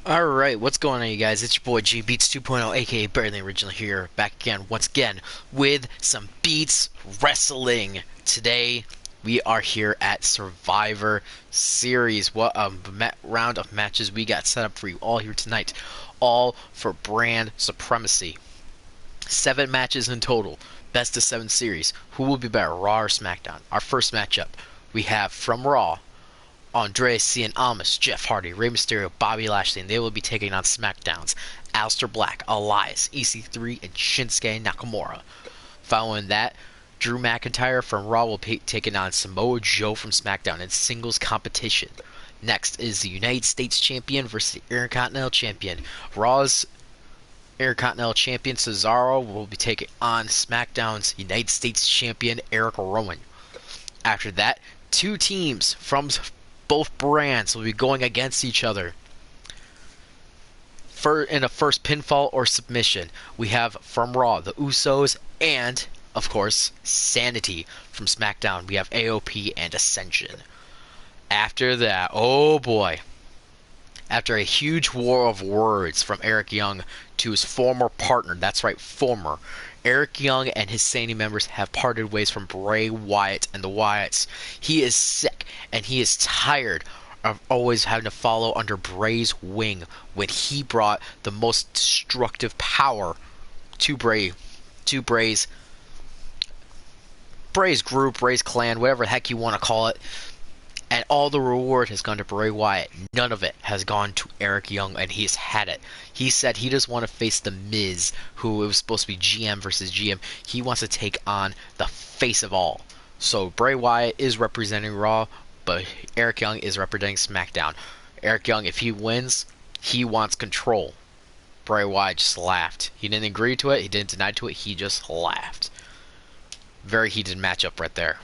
Alright, what's going on, you guys? It's your boy G Beats 2.0, aka Better Than Original, here, back again, once again, with some Beats Wrestling. Today, we are here at Survivor Series. What a round of matches we got set up for you all here tonight. All for brand supremacy. 7 matches in total. Best of 7 series. Who will be better, Raw or SmackDown? Our first matchup, we have from Raw, Andreas Cien Almas, Jeff Hardy, Rey Mysterio, Bobby Lashley, and they will be taking on SmackDown's Aleister Black, Elias, EC3, and Shinsuke Nakamura. Following that, Drew McIntyre from Raw will be taking on Samoa Joe from SmackDown in singles competition. Next is the United States Champion versus the Intercontinental Champion. Raw's Intercontinental Champion Cesaro will be taking on SmackDown's United States Champion Eric Rowan. After that, 2 teams from both brands will be going against each other in a first pinfall or submission. We have from Raw, the Usos, and, of course, Sanity. From SmackDown, we have AOP and Ascension. After that, oh boy. After a huge war of words from Eric Young to his former partner, that's right, former, Eric Young and his Sanity members have parted ways from Bray Wyatt and the Wyatts. He is sick and he is tired of always having to follow under Bray's wing when he brought the most destructive power to Bray's group, Bray's clan, whatever the heck you want to call it. And all the reward has gone to Bray Wyatt. None of it has gone to Eric Young, and he's had it. He said he doesn't want to face The Miz, who it was supposed to be GM versus GM. He wants to take on the face of all. So Bray Wyatt is representing Raw, but Eric Young is representing SmackDown. Eric Young, if he wins, he wants control. Bray Wyatt just laughed. He didn't agree to it. He didn't deny to it. He just laughed. Very heated matchup right there.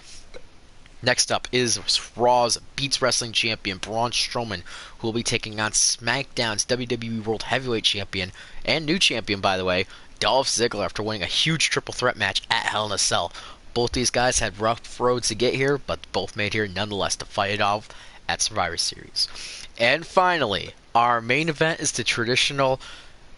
Next up is Raw's Beats Wrestling Champion Braun Strowman, who will be taking on SmackDown's WWE World Heavyweight Champion, and new champion, by the way, Dolph Ziggler, after winning a huge triple threat match at Hell in a Cell. Both these guys had rough roads to get here, but both made here nonetheless to fight it off at Survivor Series. And finally, our main event is the traditional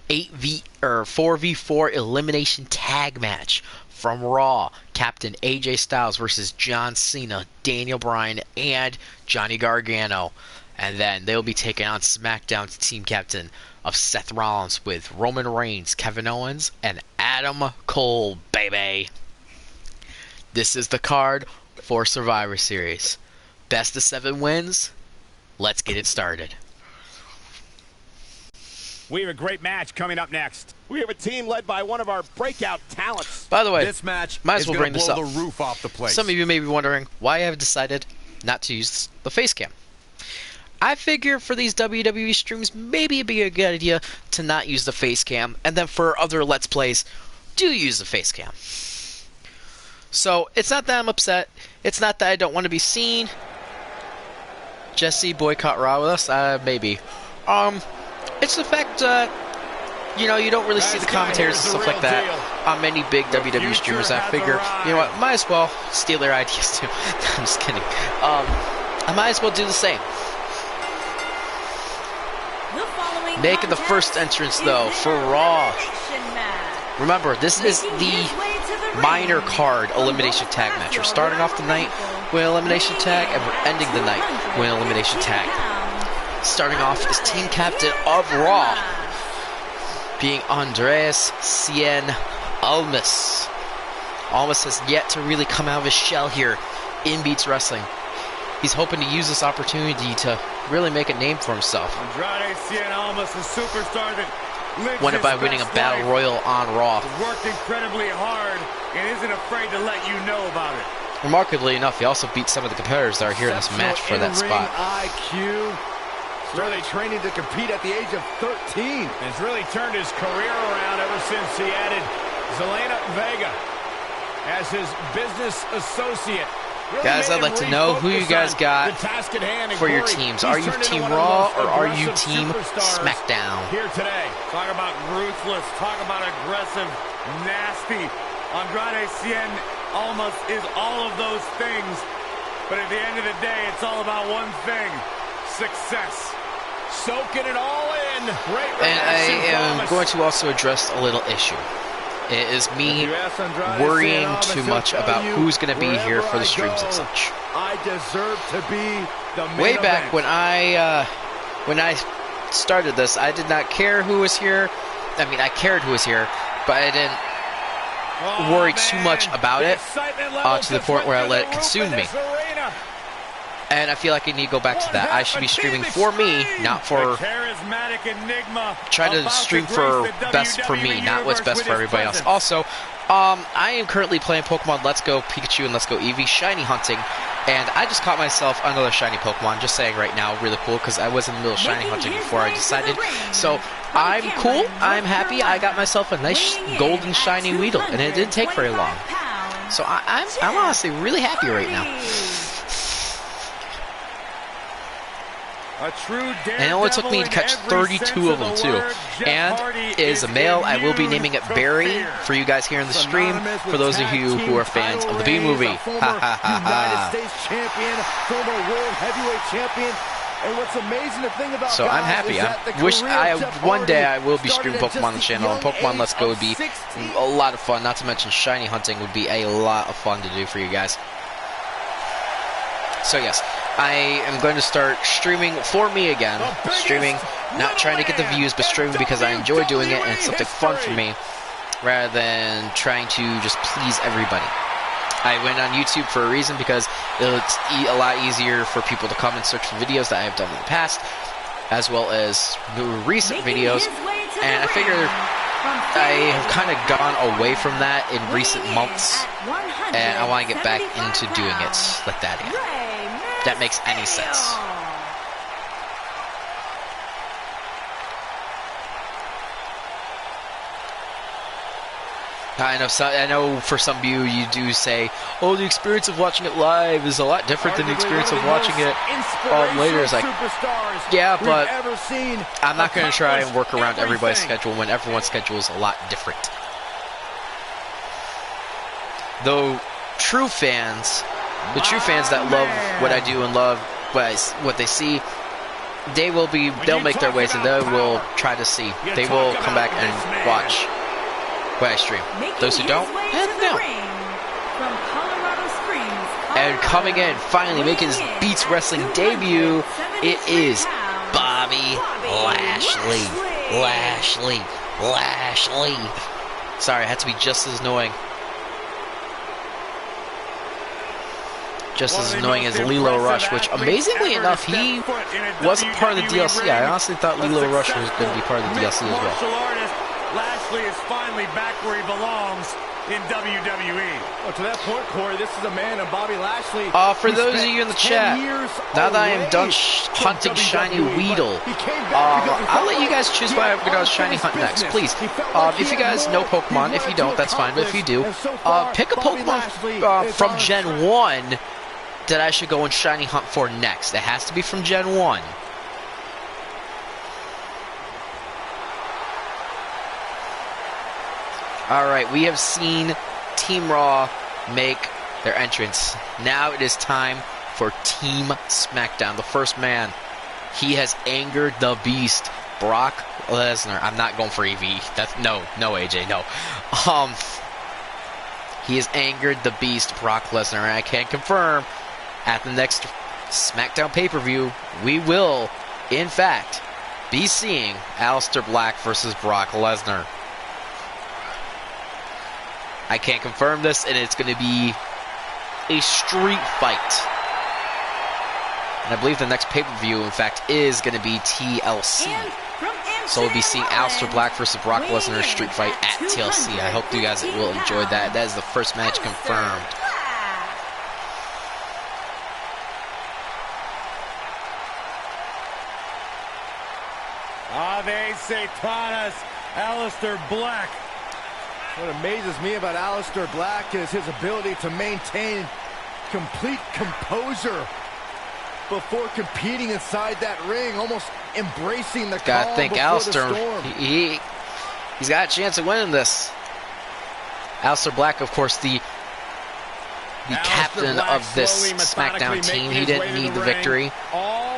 4v4 elimination tag match. From Raw, Captain AJ Styles versus John Cena, Daniel Bryan, and Johnny Gargano. And then they'll be taking on SmackDown's team captain of Seth Rollins with Roman Reigns, Kevin Owens, and Adam Cole, baby. This is the card for Survivor Series. Best of 7 wins. Let's get it started. We have a great match coming up next. We have a team led by one of our breakout talents. By the way, this match might as well bring this up. The roof off the place. Some of you may be wondering why I have decided not to use the face cam. I figure for these WWE streams, maybe it'd be a good idea to not use the face cam, and then for other Let's Plays, do use the face cam. So, it's not that I'm upset. It's not that I don't want to be seen. Jesse, boycott Raw with us? Maybe. It's the fact, you know, you don't really see the commentators and stuff like that on many big WWE streamers. I figure, you know what, might as well steal their ideas too. I'm just kidding. I might as well do the same. Making the first entrance, though, for Raw. Remember, this is the minor card elimination tag match. We're starting off the night with an elimination tag, and we're ending the night with an elimination tag. Starting off as team captain of Raw, being Andreas Cien Almas. Almas has yet to really come out of his shell here in Beats Wrestling. He's hoping to use this opportunity to really make a name for himself. Andreas Cien Almas, a superstar that lives won it by winning a battle royal on Raw. Worked incredibly hard and isn't afraid to let you know about it. Remarkably enough, he also beat some of the competitors that are here in this match for that spot. IQ. Really training to compete at the age of 13. Has really turned his career around ever since he added Zelina Vega as his business associate. Really, guys, I'd like to know who you guys got for your teams. Are you Team Raw or are you Team SmackDown? Here today, talk about ruthless, talk about aggressive, nasty. Andrade Cien Almas is all of those things, but at the end of the day, it's all about one thing: success. Soaking it all in. Great And I am promise. going to also address a little issue. It is me worrying too much about who's going to be here for the streams and such. I deserve to be the main Way back event. when I started this, I did not care who was here. I mean, I cared who was here, but I didn't worry too much about it to the point where I let it consume me. And I feel like I need to go back to that. I should be streaming for me, not for try to stream for best for me, not what's best for everybody else. Also, I am currently playing Pokemon Let's Go Pikachu and Let's Go Eevee shiny hunting, and I just caught myself another shiny Pokemon. Just saying right now, really cool, because I was in the middle of shiny hunting before I decided. So I'm cool. I'm happy. I got myself a nice golden shiny Weedle, and it didn't take very long. So I'm honestly really happy right now. And it only took me to catch 32 of them too. And it is a male. I will be naming it Barry for you guys here in the stream. For those of you who are fans of the B movie. Ha ha ha ha. United States champion, former world heavyweight champion. And what's amazing to think about, so I'm happy. One day I will be streaming Pokemon on the channel, and Pokemon Let's Go would be a lot of fun. Not to mention shiny hunting would be a lot of fun to do for you guys. So yes, I am going to start streaming for me again. Streaming, not trying to get the views, but streaming because I enjoy doing it and it's something fun for me, rather than trying to just please everybody. I went on YouTube for a reason, because it's a lot easier for people to come and search for videos that I have done in the past, as well as recent videos, and I figure I have kind of gone away from that in recent months, and I want to get back into doing it like that again. That makes any sense. I know for some of you, you do say, oh, the experience of watching it live is a lot different than the experience of watching it later. It's like, yeah, but I'm not going to try and work around everybody's schedule when everyone's schedule is a lot different. Though true fans, the true fans that love what I do and love what they see, they'll make their ways and they will try to see. They will come back and watch what I stream. Those who don't, no. And coming in, finally making his Beats Wrestling debut, it is Bobby Lashley. Lashley. Sorry, I had to be just as annoying. Just as annoying as Lilo Rush, which amazingly enough, he wasn't part of the DLC. I honestly thought Lilo Rush was going to be part of the DLC as well. Lashley is finally back where he belongs in WWE. Well, to that point, Corey, this is a man of Bobby Lashley. For those of you in the chat, now that I am done hunting shiny Weedle, I'll let you guys choose what I'm going to shiny hunt next, please. If you guys know Pokemon, if you don't, that's fine, but if you do, pick a Pokemon from Gen 1 that I should go and shiny hunt for next. It has to be from Gen 1. Alright, we have seen Team Raw make their entrance. Now it is time for Team SmackDown. The first man. He has angered the beast, Brock Lesnar. I'm not going for EV. No AJ, no. He has angered the beast, Brock Lesnar, and I can confirm at the next SmackDown pay-per-view, we will, in fact, be seeing Aleister Black versus Brock Lesnar. I can't confirm this, and it's going to be a street fight. And I believe the next pay-per-view, in fact, is going to be TLC. So we'll be seeing Aleister Black versus Brock Lesnar street fight at TLC. I hope you guys will enjoy that. That is the first match confirmed. Ave Satanas, Aleister Black. What amazes me about Aleister Black is his ability to maintain complete composure before competing inside that ring, almost embracing the calm. Gotta think Aleister, he's got a chance of winning this. Aleister Black, of course, the captain of this SmackDown team. He didn't need the victory,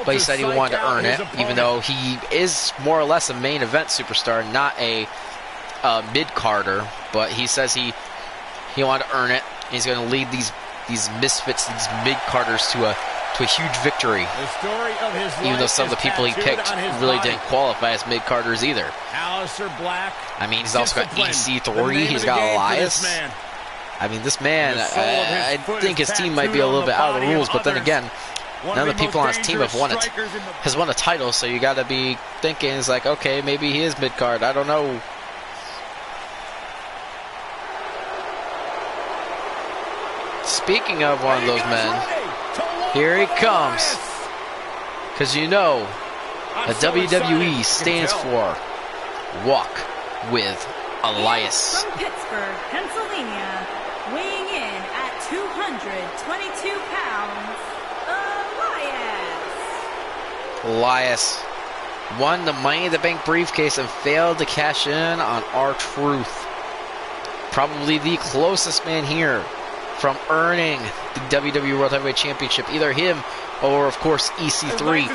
but he said he wanted to earn it, even though he is more or less a main event superstar, not a mid-carder. But he says he wanted to earn it. He's going to lead these misfits, these mid-carders to a huge victory. Even though some of the people he picked really didn't qualify as mid-carders either. Black. I mean, he's also got EC3. He's got Elias. I mean, this man, I think his team might be a little bit out of the rules, but then again, none of the people on his team have won a title, so you got to be thinking, it's like, okay, maybe he is mid-card. I don't know. Speaking of one of those men, here he comes. Because you know, the WWE stands for Walk with Elias. From Pittsburgh, Pennsylvania, weighing in at 222 pounds, Elias won the Money in the Bank briefcase and failed to cash in on R-Truth. Probably the closest man here from earning the WWE World Heavyweight Championship. Either him or, of course, EC3,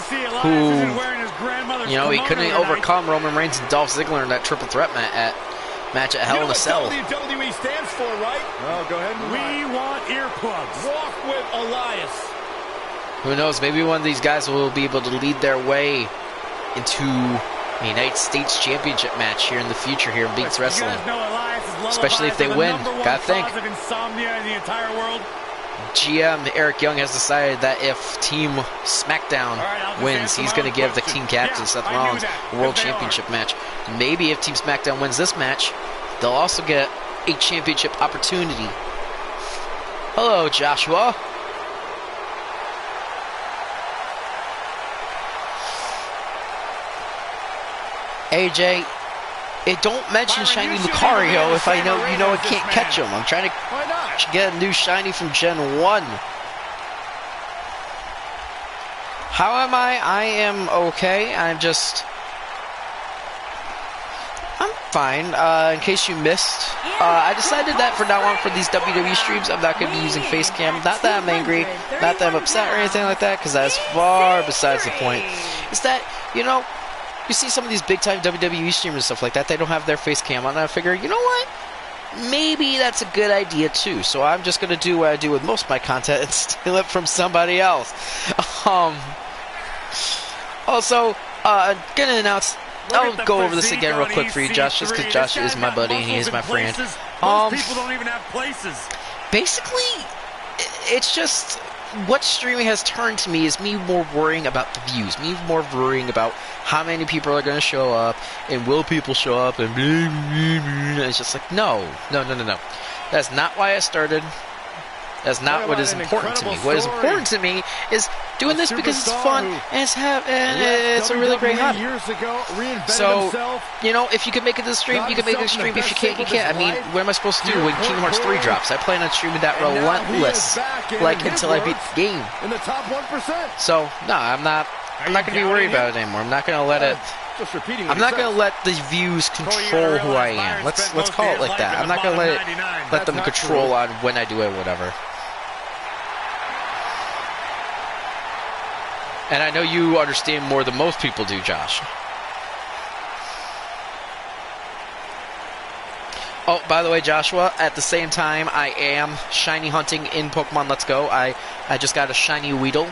who, you know, he couldn't overcome Roman Reigns and Dolph Ziggler in that triple threat match at Hell in a Cell. WWE stands for, right? Oh, go ahead. We want earplugs. Walk with Elias. Who knows? Maybe one of these guys will be able to lead their way into a United States Championship match here in the future here in BeatsWrestling. Especially if they win. Gotta think. GM Eric Young has decided that if Team SmackDown wins, he's going to give the team captain Seth Rollins a World Championship match. Maybe if Team SmackDown wins this match, they'll also get a championship opportunity. Hello, Joshua. AJ, don't mention Shiny Lucario if I know you know I can't catch him. I'm trying to get a new Shiny from Gen 1. How am I? I am okay. I'm fine. In case you missed, I decided that from now on for these WWE streams, I'm not going to be using face cam. Not that I'm angry, not that I'm upset or anything like that, because that's far besides the point. It's that, you know, you see some of these big-time WWE streamers and stuff like that, they don't have their face cam on, and I figure, you know what? Maybe that's a good idea, too. So I'm just going to do what I do with most of my content and steal it from somebody else. Also, I'm going to announce, I'll go over this again real quick for you, Josh, just because Josh is my buddy and he is my friend. People don't even have places. Basically, it's just... what streaming has turned to me is me more worrying about the views, me more worrying about how many people are going to show up, and will people show up, and blah, blah, blah. It's just like, no. That's not why I started. That's not what is important to me. What is important to me is doing this because it's fun, and it's a really great hobby. So, you know, if you can make it to the stream, you can make it to the stream. If you can't, you can't. I mean, what am I supposed to do when Kingdom Hearts 3 drops? I plan on streaming that relentless, like, until I beat the game. So, no, I'm not going to be worried about it anymore. I'm not going to let it... I'm not going to let the views control who I am. Let's call it like that. I'm not going to let them control on when I do it or whatever. And I know you understand more than most people do, Josh. Oh, by the way, Joshua, at the same time, I am shiny hunting in Pokemon Let's Go. I just got a shiny Weedle,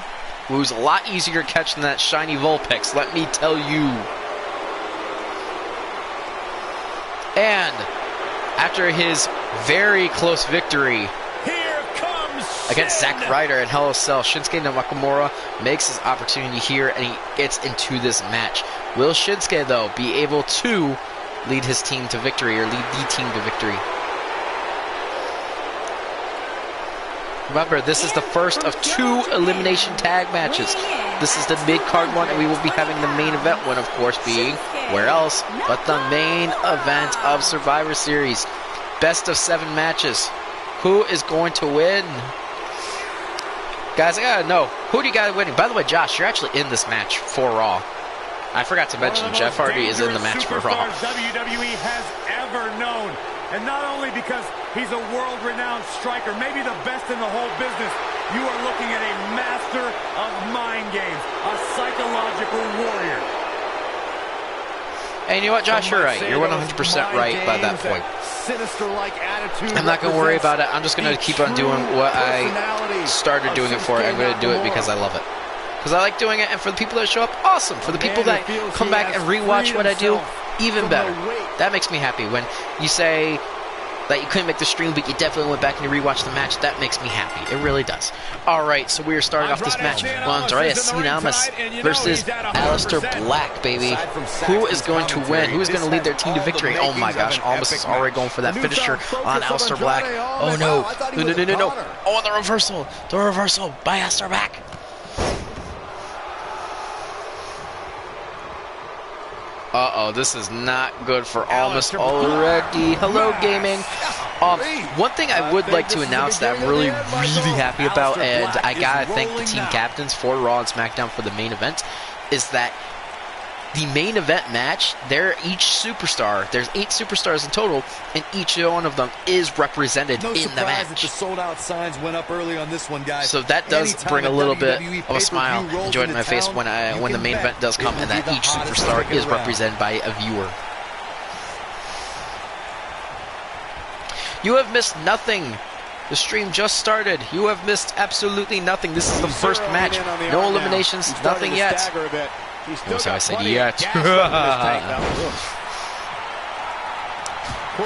who's a lot easier to catch than that shiny Vulpix, let me tell you. And after his very close victory against Zack Ryder and Hell in a Cell, Shinsuke Nakamura makes his opportunity here, and he gets into this match. Will Shinsuke, though, be able to lead his team to victory, or lead the team to victory? Remember, this is the first of 2 elimination tag matches. This is the mid-card one, and we will be having the main event one, of course, being, where else but the main event of Survivor Series. Best of 7 matches. Who is going to win? Guys, I gotta know, who do you got winning? By the way, Josh, you're actually in this match for Raw. I forgot to mention, Jeff Hardy is in the match for Raw. WWE has ever known. And not only because he's a world-renowned striker, maybe the best in the whole business, You are looking at a master of mind games, a psychological warrior. And you know what, Josh, you're right. You're 100% right by that point. I'm not going to worry about it. I'm just going to keep on doing what I started doing it for. I'm going to do it because I love it. Because I like doing it, and for the people that show up, awesome. For the people that come back and rewatch what I do, even better. That makes me happy. When you say that you couldn't make the stream, but you definitely went back and you rewatched the match, that makes me happy. It really does. Alright, so we are starting off this match. Andreas Almas versus Aleister Black, baby. Who is going to win? Who is going to lead their team to victory? Oh my gosh, Almas is already going for that finisher on Aleister Black. Oh no. No. Oh, the reversal. The reversal by Aleister Black. Uh-oh, this is not good for Almas already. Hello, gaming. One thing I would like to announce that I'm really happy about, and I gotta thank the team captains for Raw and SmackDown for the main event, is that the main event match, each superstar, there's 8 superstars in total, and each one of them is represented in the match. The sold-out signs went up early on this one, guys. So that does bring a little bit of a smile and joy to my face when the main event does come, and that each superstar is represented by a viewer. You have missed nothing. The stream just started. You have missed absolutely nothing. This is the first match. No eliminations, nothing yet. Notice how I said yet.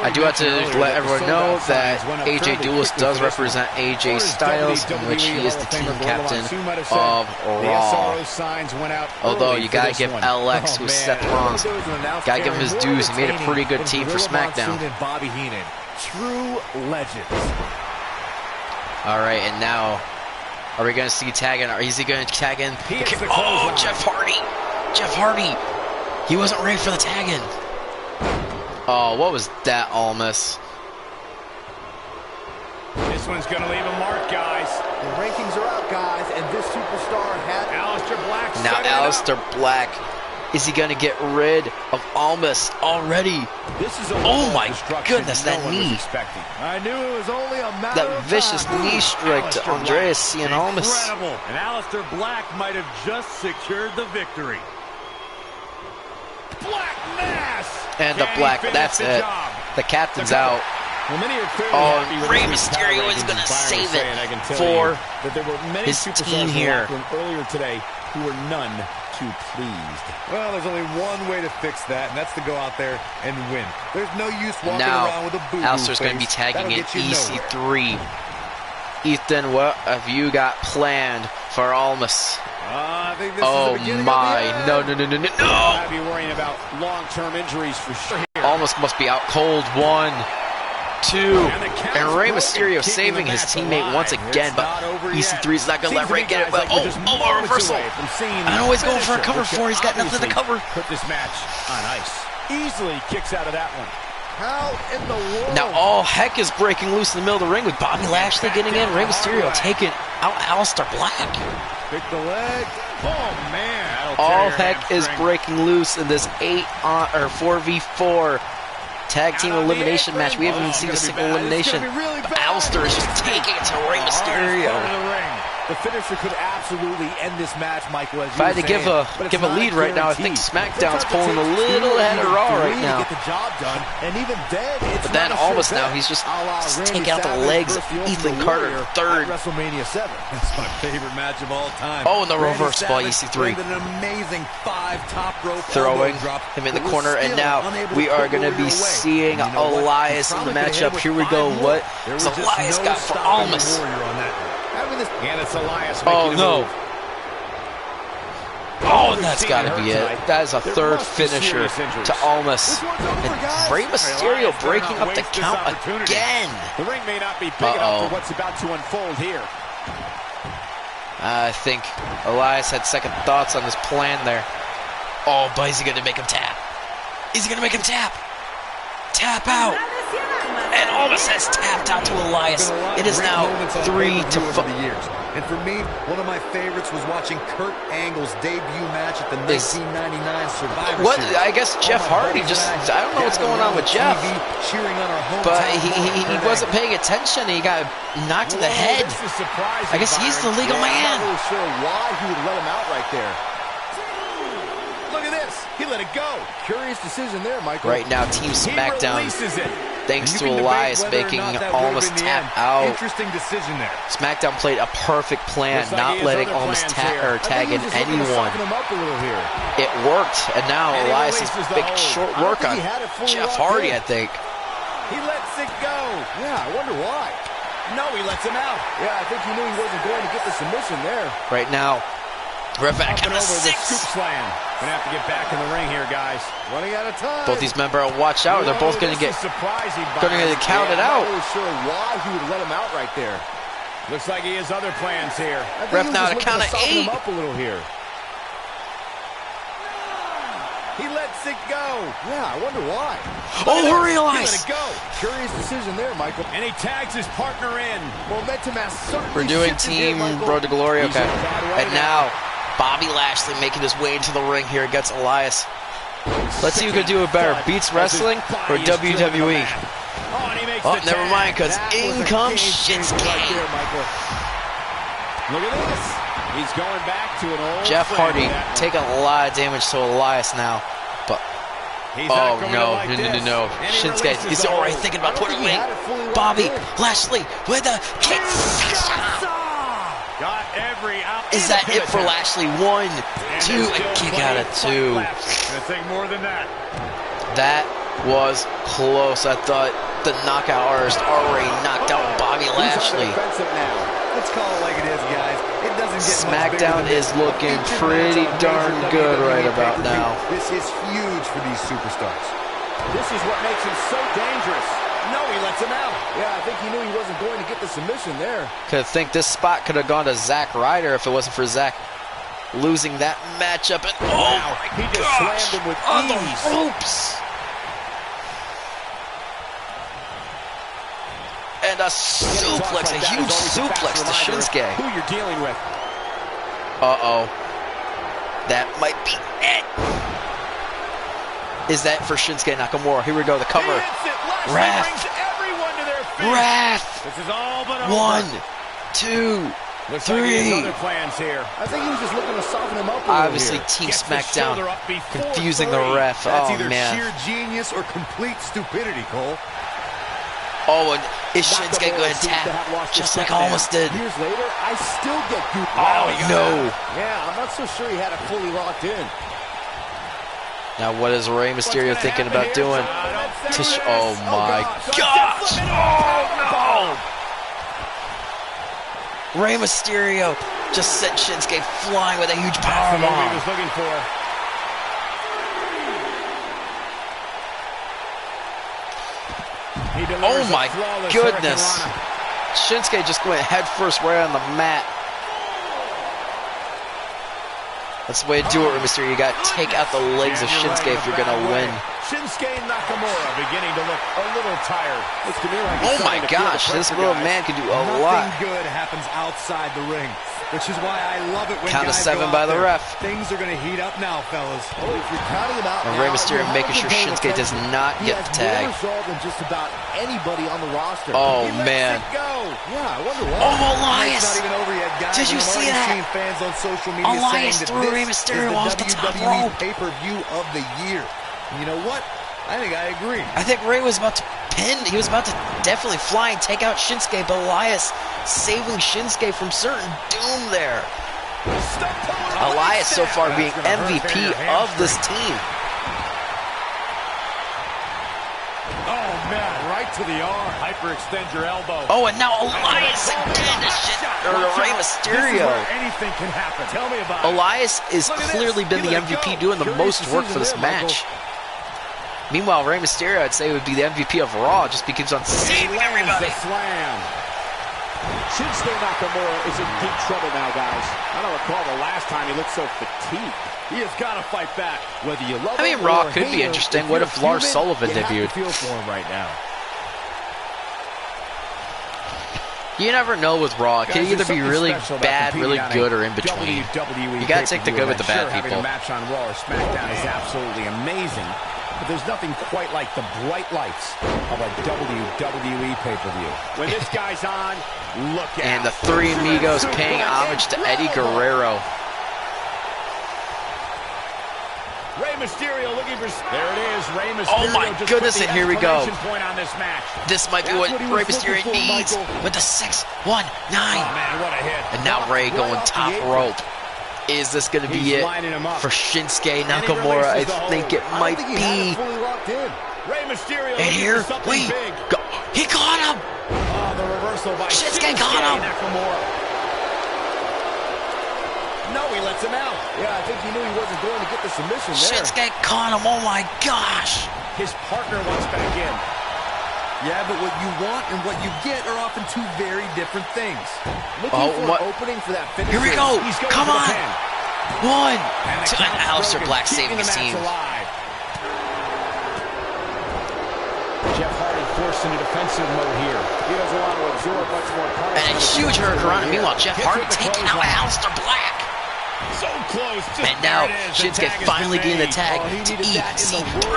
I do have to let everyone know that AJ Duelist does represent AJ Styles, in which he is the team captain of Raw. Although you gotta give LX, who's Seth Rollins, gotta give him his dues. He made a pretty good team for SmackDown. True legends. Alright, and now, are we going to see tagging? Or is he going to tag in? Oh, Jeff Hardy! Jeff Hardy! He wasn't ready for the tag-in. Oh, what was that, Almas? This one's going to leave a mark, guys. The rankings are out, guys, and this superstar had Aleister Black. Now, Aleister Black. Is he going to get rid of Almas already? Oh my goodness, that knee. I knew it was only a matter that vicious knee strike to Andreas Almas. Incredible. And Aleister Black might have just secured the victory. Black Mass. And the Black, that's it. The captain's out. Oh, Rey Mysterio is going to save it for his team here. Earlier today, who were none too pleased. Well, there's only one way to fix that, and that's to go out there and win. There's no use walking around with a boo-boo Aleister's going to be tagging in EC3. Ethan, what have you got planned for Almas? Oh my, no. I'd be worrying about long-term injuries for sure. Almas must be out cold. 1, 2, and Rey Mysterio saving his teammate once again, but EC3 is not going to let Rey get it. But a reversal. And always going for a cover 4. He's got nothing to cover. Put this match on ice. Easily kicks out of that one. How in the world? Now all heck is breaking loose in the middle of the ring with Bobby Lashley getting in. Rey Mysterio taking out Aleister Black. Pick the leg. Oh man! All heck is breaking loose in this 4v4 tag team elimination match. We haven't even seen a single elimination. But Aleister is just taking it to Rey Mysterio. The finisher could absolutely end this match, Michael. If I had to give a lead right now, I think SmackDown's pulling a little ahead of Raw right now. But then Almas now, he's just taking out the legs of Ethan Carter in third. WrestleMania 7. That's my favorite match of all time. Oh, and the reverse by EC3. An amazing 5 top rope throwing him in the corner, and now we are going to be seeing Elias in the matchup. Here we go. What has Elias got for Almas? And it's Elias. Oh no! Oh, and that's got to be it. That is a third finisher to Almas. And Rey Mysterio breaking up the count again. The ring may not be big enough for what's about to unfold here. I think Elias had second thoughts on his plan there. Oh, but is he going to make him tap? Is he going to make him tap? Tap out! and almost has tapped out to Elias. It is now 3-5. And for me, one of my favorites was watching Kurt Angle's debut match at the 1999 Survivor Series. I guess Jeff Hardy I don't know what's going on with Jeff, but he wasn't paying attention. He got knocked to the head. I guess he's the legal man. I'm not really sure why he would let him out right there. Look at this. He let it go. Curious decision there, Michael. Right now, Team SmackDown, thanks to You can Elias debate making whether or not that would almost have been the tap end. out. Interesting decision there. SmackDown played a perfect plan, Looks like not he has letting other almost plans here. tag in anyone. It worked, and now And he Elias's releases the big hold. short I don't work think on he had it fully Jeff locked Hardy, in. I think. He lets it go. Yeah, I wonder why. No, he lets him out. Yeah, I think he knew he wasn't going to get the submission there. Right now, we're back Up on and the over the 6. scoop slam. Gonna have to get back in the ring here, guys. Running out of time. Both these men better watch out. They're both going to get surprising. counted out. I'm not really sure why he would let him out right there. Looks like he has other plans here. I think Ref he was now just to count looking of soften him 8. up a little here. He lets it go. Yeah, I wonder why. Oh, hurry, He let Elias. it go. Curious decision there, Michael. And he tags his partner in. Momentum has certainly We're doing shifted Team here, Michael. Road to Glory. He's Okay. in a bad way And now, Bobby Lashley making his way into the ring here against Elias. Let's see who can do it better, BeatsWrestling or WWE? Oh, and he makes Oh, the never tag. mind, because That was a in comes game-changer Shinsuke. right there, Michael. Look at this. He's going back to an old Jeff friend Hardy with that one. taking a lot of damage to Elias now. But, He's oh, not going no, to like this. no. And he Shinsuke releases is the already hold. thinking about I don't putting think he away had it fully locked Bobby in. Lashley with a kick. Got every out. Is that it for Lashley? 1, 2, a kick out of 2. Gonna think more than that. That was close. I thought the knockout artist already knocked out Bobby Lashley. Let's call it like it is, guys. It doesn't get SmackDown is looking pretty darn good right about now. This is huge for these superstars. This is what makes him so dangerous. No, he lets him out. Yeah, I think he knew he wasn't going to get the submission there. Could think this spot could have gone to Zack Ryder if it wasn't for Zack losing that matchup. And oh my He just gosh, slammed him with on the ease. ropes. And a suplex, a huge suplex to Shinsuke. Who you're dealing with. Uh-oh. That might be it. Is that for Shinsuke Nakamura? Here we go, the cover. He hits it. Lashley Wrath. brings everyone to their feet. Wrath. This is all but over. 1, 2, Looks like he has 3. other plans here. I think he was just looking to soften him up a little Obviously, here. Team Gets the SmackDown shoulder up before confusing the 3. ref. That's Oh, either man. sheer genius or complete stupidity, Cole. Oh, and is Shinsuke going to tap just like I almost did? Years later, I still get goosebumps. Oh, no. Yeah, I'm not so sure he had it fully locked in. Now, what is Rey Mysterio What's gonna thinking happen about here? doing? I don't think Oh, my gosh. gosh! Oh, no! Rey Mysterio just sent Shinsuke flying with a huge That's the move he powerbomb. was looking for. He delivers Oh, a my flawless goodness. hurricanrana. Shinsuke just went head first right on the mat. That's the way to do it, Rey Mysterio. You got to take out the legs of Yeah, you're Shinsuke right, if you're a going to bad way. win. Shinsuke Nakamura beginning to look a little tired. Looks to me like Oh, he's my starting to feel the gosh. This pressure, little guys. man can do a Nothing lot. good happens outside the ring, which is why I love it when Count of guys 7 go by out the there. ref. Things are going to heat up now, fellas. Oh, if you're counting him out And now, Rey Mysterio you making sure haven't been paying Shinsuke does attention. not He get has the tag. more resolve than just about anybody on the roster. Oh, He lets man. it go. Yeah, I wonder why. Oh, Elias. It's not even over yet, guys. Did you and I'm see already that? seeing fans on social media Elias saying that threw Rey this Mysterio is the off the top WWE rope. pay-per-view of the year. And you know what? I think I agree. I think Rey was about to pin. He was about to definitely fly and take out Shinsuke, but Elias saving Shinsuke from certain doom there. Elias so far being MVP of this team. Oh, man, right to the arm. Hyperextend your elbow. Oh, and now Elias again to Rey This is Mysterio. where anything can happen. Tell me about it. Elias has Look at clearly this. been He the let it MVP, go. doing the Curious most work for this decision there, Michael. match. Meanwhile, Rey Mysterio, I'd say, would be the MVP of Raw, just because on saving everybody. The slam. Shinsuke Nakamura is in deep trouble now, guys. I don't recall the last time he looked so fatigued. He has got to fight back. Whether you love I mean, him Raw or could hate be him, interesting. if What you're if Lars human, Sullivan you have to debuted? feel for him right now. You never know with Raw. It can either be really bad, really good, or in between. You gotta take the good with the bad people. Having a match on Raw or SmackDown is absolutely amazing, but there's nothing quite like the bright lights of a WWE pay-per-view. When this guy's on, look out. And the Three Amigos paying homage to Eddie Guerrero. Rey Mysterio looking for... There it is, Rey Mysterio. Oh my goodness, and here we go. Point on this match. This might be what Rey Mysterio needs with the 6-1-9. Oh man, what a hit. And now Rey going top rope. Is this going to be it for Shinsuke Nakamura? I think it might be. Rey Mysterio. And here, wait, he caught him. Oh, the reversal by Shinsuke caught him. Nakamura. No, he lets him out. Yeah, I think he knew he wasn't going to get the submission there. Shinsuke caught him. Oh my gosh. His partner wants back in. Yeah, but what you want and what you get are often two very different things. Looking for an opening for that finish. Here we go. Come on. 1, 2. And Aleister Black saving his team. Jeff Hardy forced into defensive mode here. He doesn't want to absorb much more punishment. And a huge hurricane. Meanwhile, Jeff Hardy taking out Aleister Black. So close. And now Shinsuke finally getting the tag to EC3,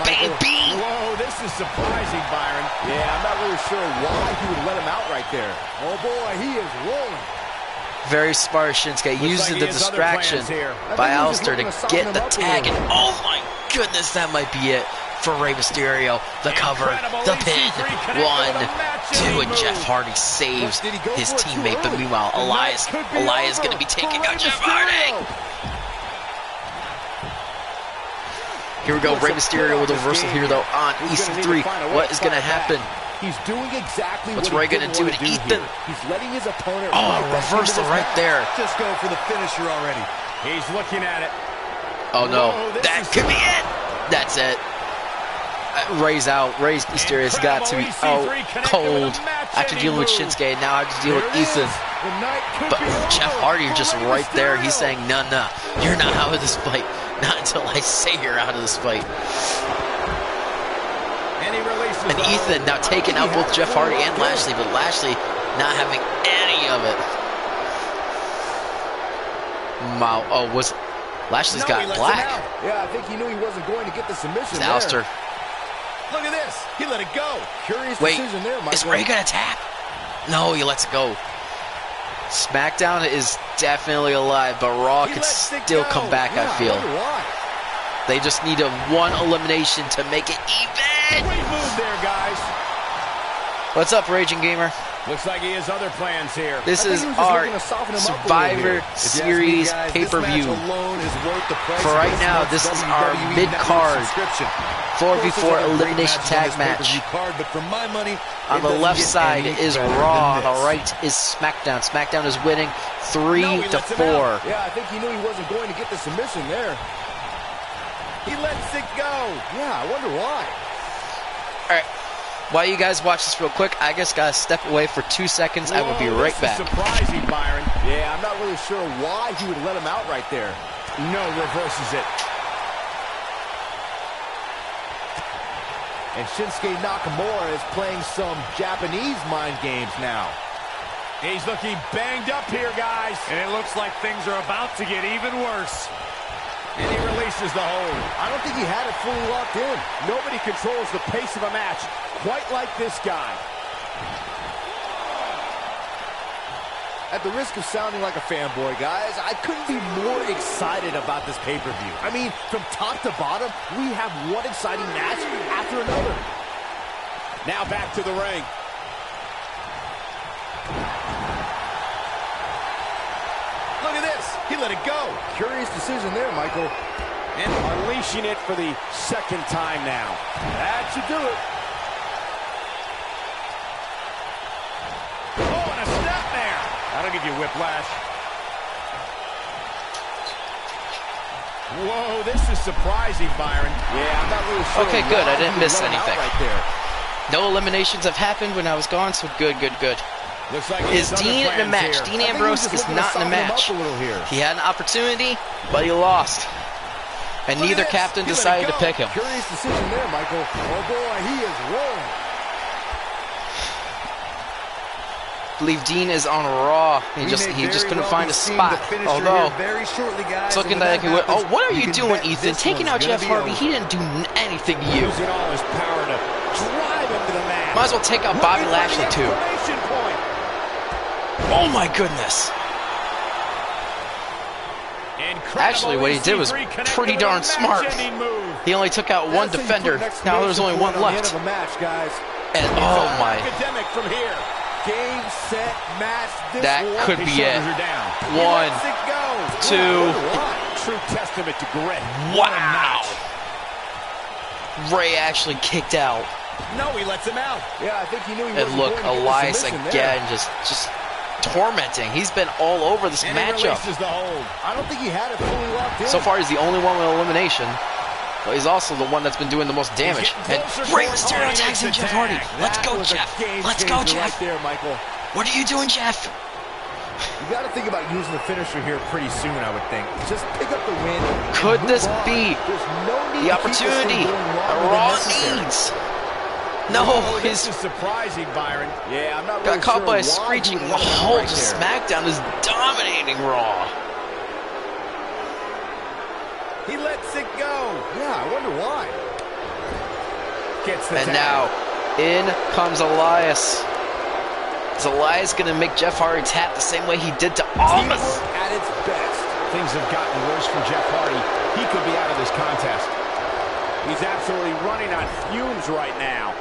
baby. Whoa, this is surprising, Byron. Yeah, I'm not really sure why he would let him out right there. Oh boy, he is rolling. Very smart Shinsuke using the distraction by Aleister to get the tag. And oh my goodness, that might be it for Rey Mysterio. The cover, the pin. 1, 2, and Jeff Hardy saves his teammate. But meanwhile, Elias going to be taking out Jeff Hardy. Here we go, Rey Mysterio with a reversal here though on EC3. What is going to happen? He's doing exactly what's Rey going to do to Ethan? He's letting his opponent. Oh, reversal right there. Just go for the finisher already. He's looking at it. Oh no, that could be it. That's it. Rey's out. Rey Mysterio's got to be out cold after dealing with Shinsuke. Now I have to deal with Ethan. But Jeff Hardy just right there. He's saying, no, you're not out of this fight. Not until I say you're out of this fight. And Ethan now taking out both Jeff Hardy and Lashley, but Lashley not having any of it. Wow. Oh, Lashley's got Black. Yeah, I think he knew he wasn't going to get the submission there. Aleister. Look at this. He let it go. Curious Wait, decision there, Michael. is Rey gonna tap? No, he lets it go. SmackDown is definitely alive, but Raw could still come back, I feel. They just need a 1 elimination to make it even. Great move there, guys. What's up, Raging Gamer? Looks like he has other plans here. This is our Survivor Series pay-per-view. For right now, this is our mid-card 4v4 elimination tag match. On the left side is Raw, on the right is SmackDown. SmackDown is winning 3-4. Yeah, I think he knew he wasn't going to get the submission there. He lets it go. Yeah, I wonder why. All right. While you guys watch this real quick, I just gotta step away for 2 seconds. I will be right back. Surprising, Byron. Yeah, I'm not really sure why he would let him out right there. No, reverses it. And Shinsuke Nakamura is playing some Japanese mind games now. He's looking banged up here, guys. And it looks like things are about to get even worse. And he releases the hold. I don't think he had it fully locked in. Nobody controls the pace of a match quite like this guy. At the risk of sounding like a fanboy, guys, I couldn't be more excited about this pay-per-view. I mean, from top to bottom, we have one exciting match after another. Now back to the ring. Look at this. He let it go. Curious decision there, Michael. And unleashing it for the second time now. That should do it. Oh, and a snap there. That'll give you whiplash. Whoa, this is surprising, Byron. Yeah, I'm not really sure. Okay, good. I didn't miss anything. Right there. No eliminations have happened when I was gone, so good. Looks like Is Dean in a match? Here. Dean Ambrose is not in a match. He had an opportunity, but he lost. And neither captain decided to pick him. Curious decision there, Michael. Oh boy, he is rolling. I believe Dean is on Raw. He just couldn't find a spot. Although it's looking like he would. Oh, what are you doing, Ethan? Taking out Jeff Hardy. He didn't do anything to you. Using all his power to drive him to the mat. Might as well take out Bobby Lashley too. Oh my goodness. Actually, what he did was pretty darn smart. He only took out one defender. Now there's only one left. And oh my. Game, set, match. That could be it. 1, 2. True testament to grit. Wow. Ray actually kicked out. No, he lets him out. Yeah, I think he knew he And look, Elias again just tormenting. He's been all over this matchup. I don't think he had it fully locked in. So far, he's the only one with elimination. But he's also the one that's been doing the most damage. And Rey Mysterio attacks him, Jeff Hardy. Let's go, Jeff. Let's go, Jeff. Right there, Michael. What are you doing, Jeff? You got to think about using the finisher here pretty soon, I would think. Just pick up the win. Could this be no the opportunity that Raw needs? No, this is surprising, Byron. Yeah, I'm not really got caught by a sure screeching. why he Oh, right there. SmackDown is dominating Raw. He lets it go. Yeah, I wonder why. Gets the And tag. now, in comes Elias. Is Elias going to make Jeff Hardy tap the same way he did to Almas? Teamwork at its best. Things have gotten worse for Jeff Hardy. He could be out of this contest. He's absolutely running on fumes right now.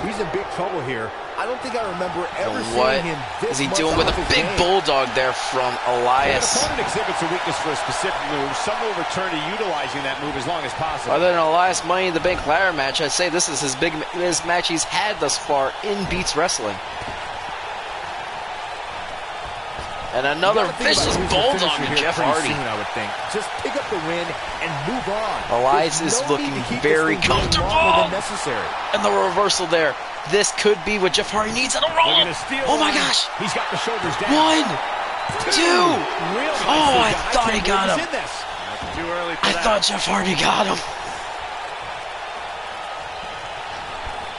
He's in big trouble here. I don't think I remember ever What seeing him this is he much doing with off a his big game. bulldog there from When an Elias? opponent exhibits a weakness for a specific move, some will return to utilizing that move as long as possible. Other than Elias Money in the Bank ladder match, I'd say this is his biggest match he's had thus far in Beats Wrestling. And another vicious bulldog to Jeff Hardy. Soon, I would think. Just pick up the win and move on. Elias There's is no looking need to keep very this thing going comfortable. longer than necessary. And the reversal there. This could be what Jeff Hardy needs on a roll. Looking to steal Oh my one. gosh. He's got the shoulders down. 1, 2. Real Oh, I nicely done. thought he can't got believe him. he's in this. Too early for I that. thought Jeff Hardy got him.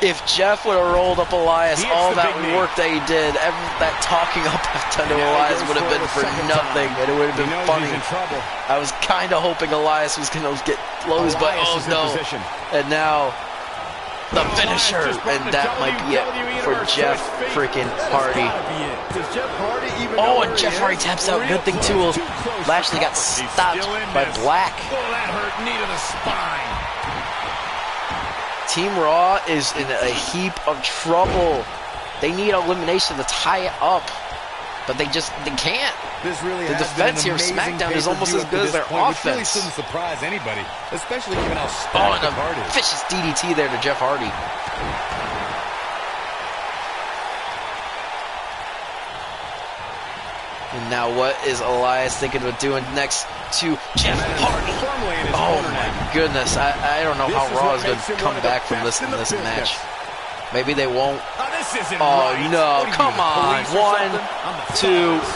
If Jeff would have rolled up Elias, He hits all the that big knee. work that he did, that talking up I've done to Now he Elias goes would have for been it a for second nothing, time. and it would have He been knows funny. he's in trouble. I was kind of hoping Elias was going to get close, but Elias oh is in no. position. And now, the Elias finisher, just brought and the that might be it WWE for Universe Jeff to his feet. freaking That has Hardy. gotta be it. Does Jeff Hardy even know Oh, where and he Jeff is? Hardy taps out. Good thing, too. Too close Lashley to got cover. He's stopped still in by this. Black. Oh, that hurt. Knee to the spine. Team Raw is in a heap of trouble. They need elimination to tie it up, but they can't. This really The has defense been here an of amazing SmackDown is almost pay-per-view as up good to as this their point, which really offense. shouldn't surprise anybody, especially given how Oh, stacked and the card a is. vicious DDT there to Jeff Hardy. And now what is Elias thinking of doing next to Jeff Hardy? Firmly in his Oh corner my now. goodness, I don't know This how is Raw what is going makes to him come one of the back from best this in the match. business. Maybe they won't. Oh, this isn't Oh right. no, What are you, come the on. police or 1, something? 2,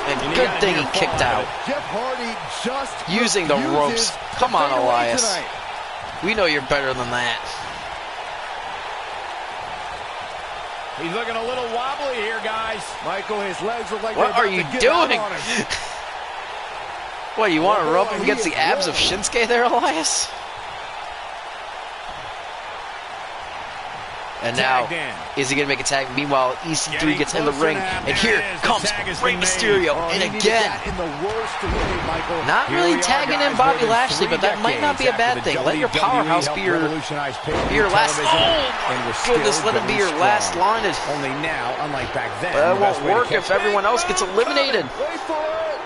and You good gotta thing be he a kicked fall. out. Jeff Hardy just Using the refuses ropes. to Come on, fade away Elias. tonight. We know you're better than that. He's looking a little wobbly here, guys. Michael, his legs look like What they're are about you to give out doing? on him. What, you want to Oh, rub boy, him he against is the abs of rolling. Shinsuke there, Elias? And now, Tagged in. is he going to make a tag? Meanwhile, EC3 Getting gets in the closer ring, now. and There here it is. The comes tag has Rey been made. Mysterio, Oh, and he needed again, that in the worst way, Michael. not Here really we are, tagging in guys, Bobby more than Lashley, 3 but that might not be a decades bad after thing. the Let your WWE powerhouse helped be your revolutionize last. television, Oh and my we're goodness, still let it be your going last strong. line. Only now, unlike back then, But that the won't best way to work catch if everyone else gets eliminated. Wait for it.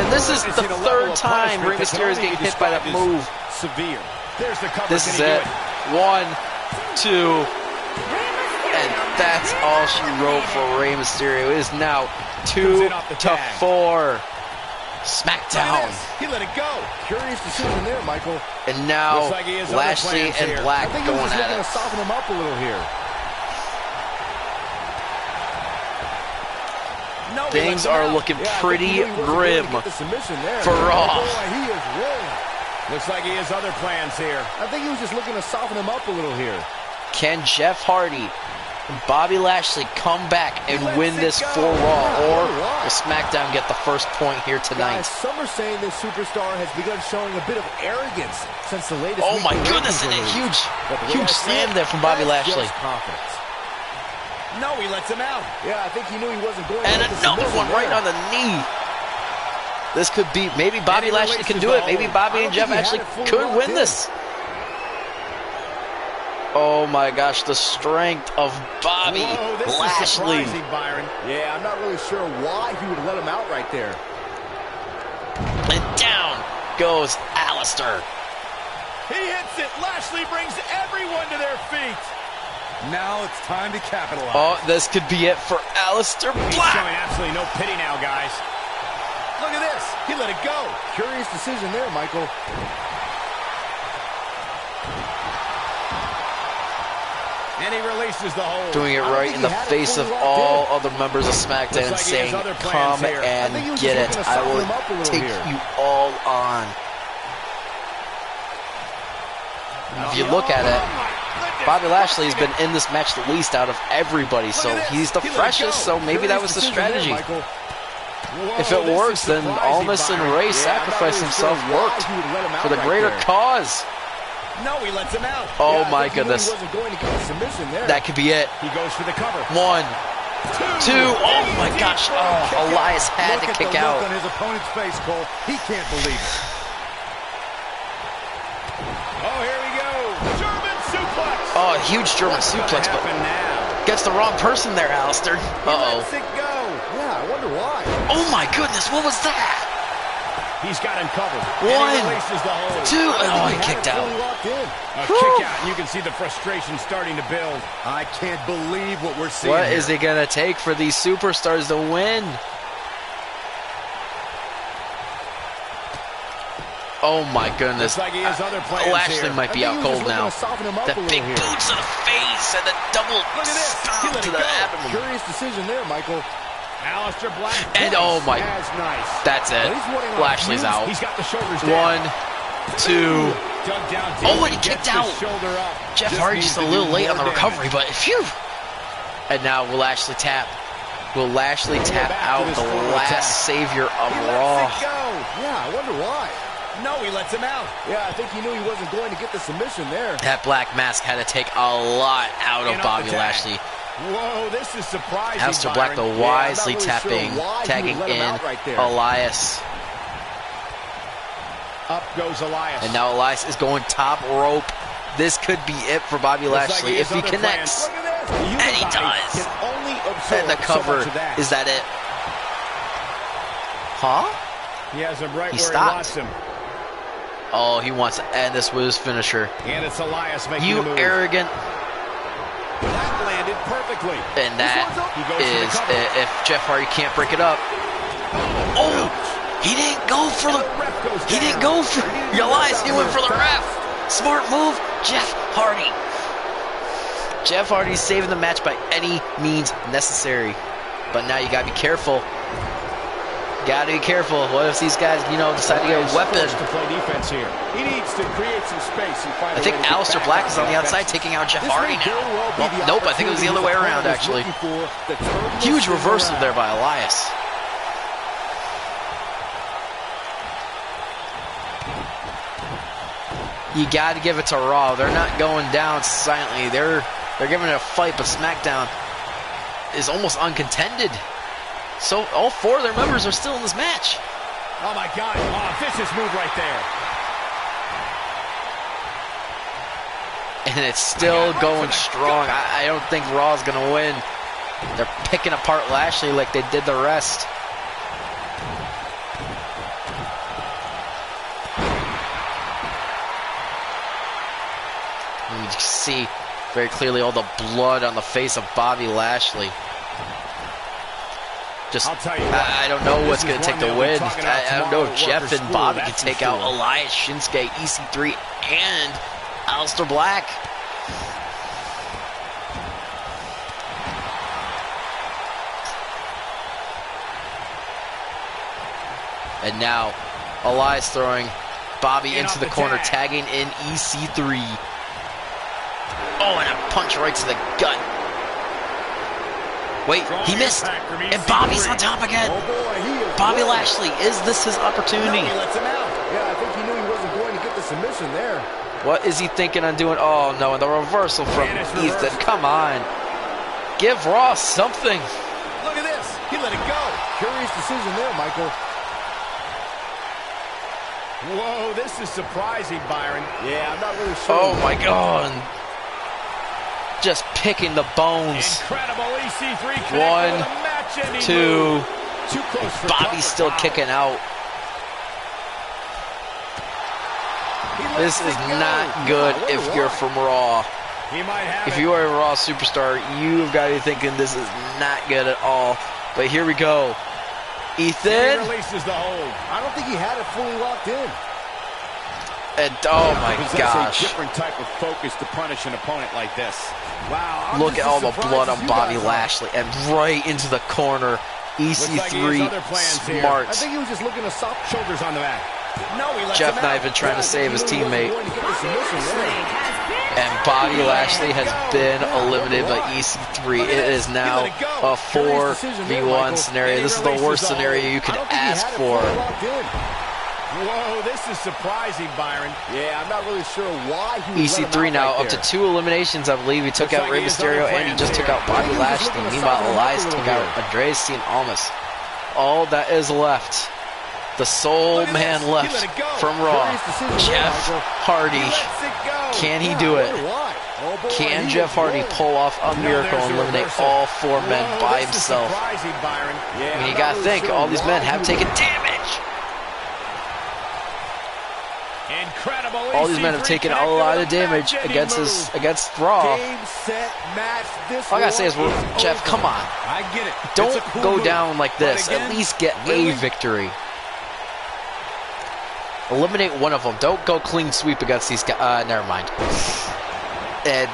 And this is It's the in a level third of time punishment Rey that can Mysterio is only getting be hit by that described as move. severe. There's the cover. This Can is he do it. 1, 2, Rey and Mysterio that's has all she been wrote for eliminated. Rey Mysterio. It is now Comes 2 in off the to tag. 4. Look at SmackDown. this. He let it go. Curious decision there, Michael. And now Looks like he has other Lashley plans and here. Black I think he was going just at looking it. to soften him up a little here. No, he Things lets him are out. looking Yeah, I think pretty he knew he wasn't going grim to get the submission there. for Raw. Oh, boy, he is rolling. Looks like he has other plans here. I think he was just looking to soften him up a little here. Can Jeff Hardy Bobby Lashley come back and win this for Raw, or will SmackDown get the first point here tonight? Guys, some are saying this superstar has begun showing a bit of arrogance since the latest. Oh my goodness, and a huge slam there from Bobby Lashley. Confidence. No, he lets him out. Yeah, I think he knew he wasn't going. And another one right on the knee. This could be, maybe Bobby Lashley can do it. Maybe Bobby and Jeff actually could win this. Oh my gosh, the strength of Bobby Lashley. Yeah, I'm not really sure why he would let him out right there. And down goes Alistair. He hits it. Lashley brings everyone to their feet. Now it's time to capitalize. Oh, this could be it for Alistair Black. He's showing absolutely no pity now, guys. Look at this. He let it go. Curious decision there, Michael. And he releases the hold. Doing it right in the face of all other members of SmackDown, like saying, come and get it. I will take you all on. If you look at it, Bobby Lashley has been in this match the least out of everybody, so he's the freshest, so maybe that was the strategy. If it works, then Almas and Ray sacrifice himself worked for the greater cause. No, he lets him out. Oh my goodness. That could be it. He goes for the cover. 1, 2. Oh my gosh. Oh, Elias had to kick out. Look on his opponent's face, Cole. He can't believe it. Oh, here we go. German suplex. Oh, huge German suplex, but gets the wrong person there, Alistair. Uh-oh. He lets it go. Yeah, I wonder why. Oh my goodness, what was that? He's got him covered. 1, the 2, oh, he kicked out. A kick out, and you can see the frustration starting to build. I can't believe what we're seeing. What is it going to take for these superstars to win? Oh my goodness. Like he has other plans Lashley here. might be out cold now. The big boots to the face and the double stomp to the abdomen. Curious decision there, Michael. Alistair Black. And oh my, that's it. Lashley's out. He's got the shoulders 1, 2. Oh, and he kicked out. Jeff Hardy just a little late on the recovery, but phew. And now will Lashley tap? Will Lashley tap out the last savior of Raw? Yeah, I wonder why. No, he lets him out. Yeah, I think he knew he wasn't going to get the submission there. That black mask had to take a lot out of Bobby Lashley. Whoa, this is surprising. Alistair Black, though, wisely tagging in Elias. Up goes Elias. And now Elias is going top rope. This could be it for Bobby Lashley if he connects. And he does. And the cover. Is that it? Huh? He has him right he where stopped. he wants him. Oh, he wants to end this with his finisher. And it's Elias making you the move. Arrogant. That landed perfectly. And that is if Jeff Hardy can't break it up. Oh, he didn't go for the. He didn't go for Elias. He went for the ref. Smart move, Jeff Hardy. Jeff Hardy's saving the match by any means necessary. But now you gotta be careful. Gotta be careful. What if these guys, decide to get a weapon? To play defense here. He needs to create some space and find I think Alistair Black is on the outside taking out Jeff Hardy now. Well, nope, I think it was the other way around, actually. Huge reversal there by Elias. You got to give it to Raw. They're not going down silently. They're giving it a fight, but SmackDown is almost uncontended. So all 4 of their members are still in this match. Oh my God! Oh, vicious move right there. And it's still going strong. I don't think Raw's going to win. They're picking apart Lashley like they did the rest. And you can see very clearly all the blood on the face of Bobby Lashley. I'll tell you what, I don't know what's going to take the win. I don't know if Jeff and Bobby can take out Elias, Shinsuke, EC3, and Alistair Black. And now, Elias throwing Bobby into the corner, tagging in EC3. Oh, and a punch right to the gut. Wait, he missed. And Bobby's on top again. Oh boy, he is Bobby good. Lashley, is this his No, opportunity? he lets him out. Yeah, I think he knew he wasn't going to get the submission there. What is he thinking on doing? Oh no, and the reversal from And it's Ethan. reversed. Come on. Give Raw something. Look at this. He let it go. Curious decision there, Michael. Whoa, this is surprising, Byron. Yeah, I'm not really sure. Oh my god. Just picking the bones. Incredible EC3 connected One, with a match-ending two. move. Too close for Bobby's still comfort. kicking out. He This lets is it go. not good Yeah, if you're from Raw. He might have If it. you are a Raw superstar, you've got to be thinking this is not good at all. But here we go. He Ethan. releases the hold. I don't think he had it fully locked in. And oh my Possess a gosh. different type of focus to punish an opponent like this. Wow. I'm Look just at all as the surprised blood as on you Bobby guys are. Lashley. And right into the corner. Looks like he has EC3 other plans here. smart. I think he was just looking to stop Shoulders on the mat. No, he lets Jeff him not out. even trying to save his teammate. Bobby Lashley has been And Bobby Lashley has been Yeah, eliminated by why? EC3. Look It at is this. now He let it go. a Curious decision there, 4v1 Michael. scenario. And he This is the releases worst the scenario hold. you could I don't think he ask had it for. fully locked in. Whoa, this is surprising, Byron. Yeah, I'm not really sure why he would let him EC3 out now right up to there. 2 eliminations. I believe he took Looks out like Rey he has Mysterio other and he plans just took here. out Bobby I think he was Lashley. looking to Meanwhile, soften him up a Elias little took out here. Andreas Cien Almas. All that is left. The sole Look at man this. He left let it go. from Raw. Curious decision there, Jeff Michael. Hardy. He lets it go. Can he Yeah, do I it? wonder why. Oh boy, Can he Jeff is Hardy rolling. pull off a miracle there's and the eliminate reversal. all 4 men Whoa, by this is himself? surprising, Byron. Yeah, I mean, I'm you not gotta really think, sure all these men why have he taken would- damage. Incredible. All these men have EC3 taken a connected lot with of damage match-ending against move. against Raw. Game, set, match. This All I gotta say is, war Jeff, over. come on. I get it. Don't It's a cool go move. down like But this. again, At least get really? a victory. Eliminate one of them. Don't go clean sweep against these guys. Never mind. And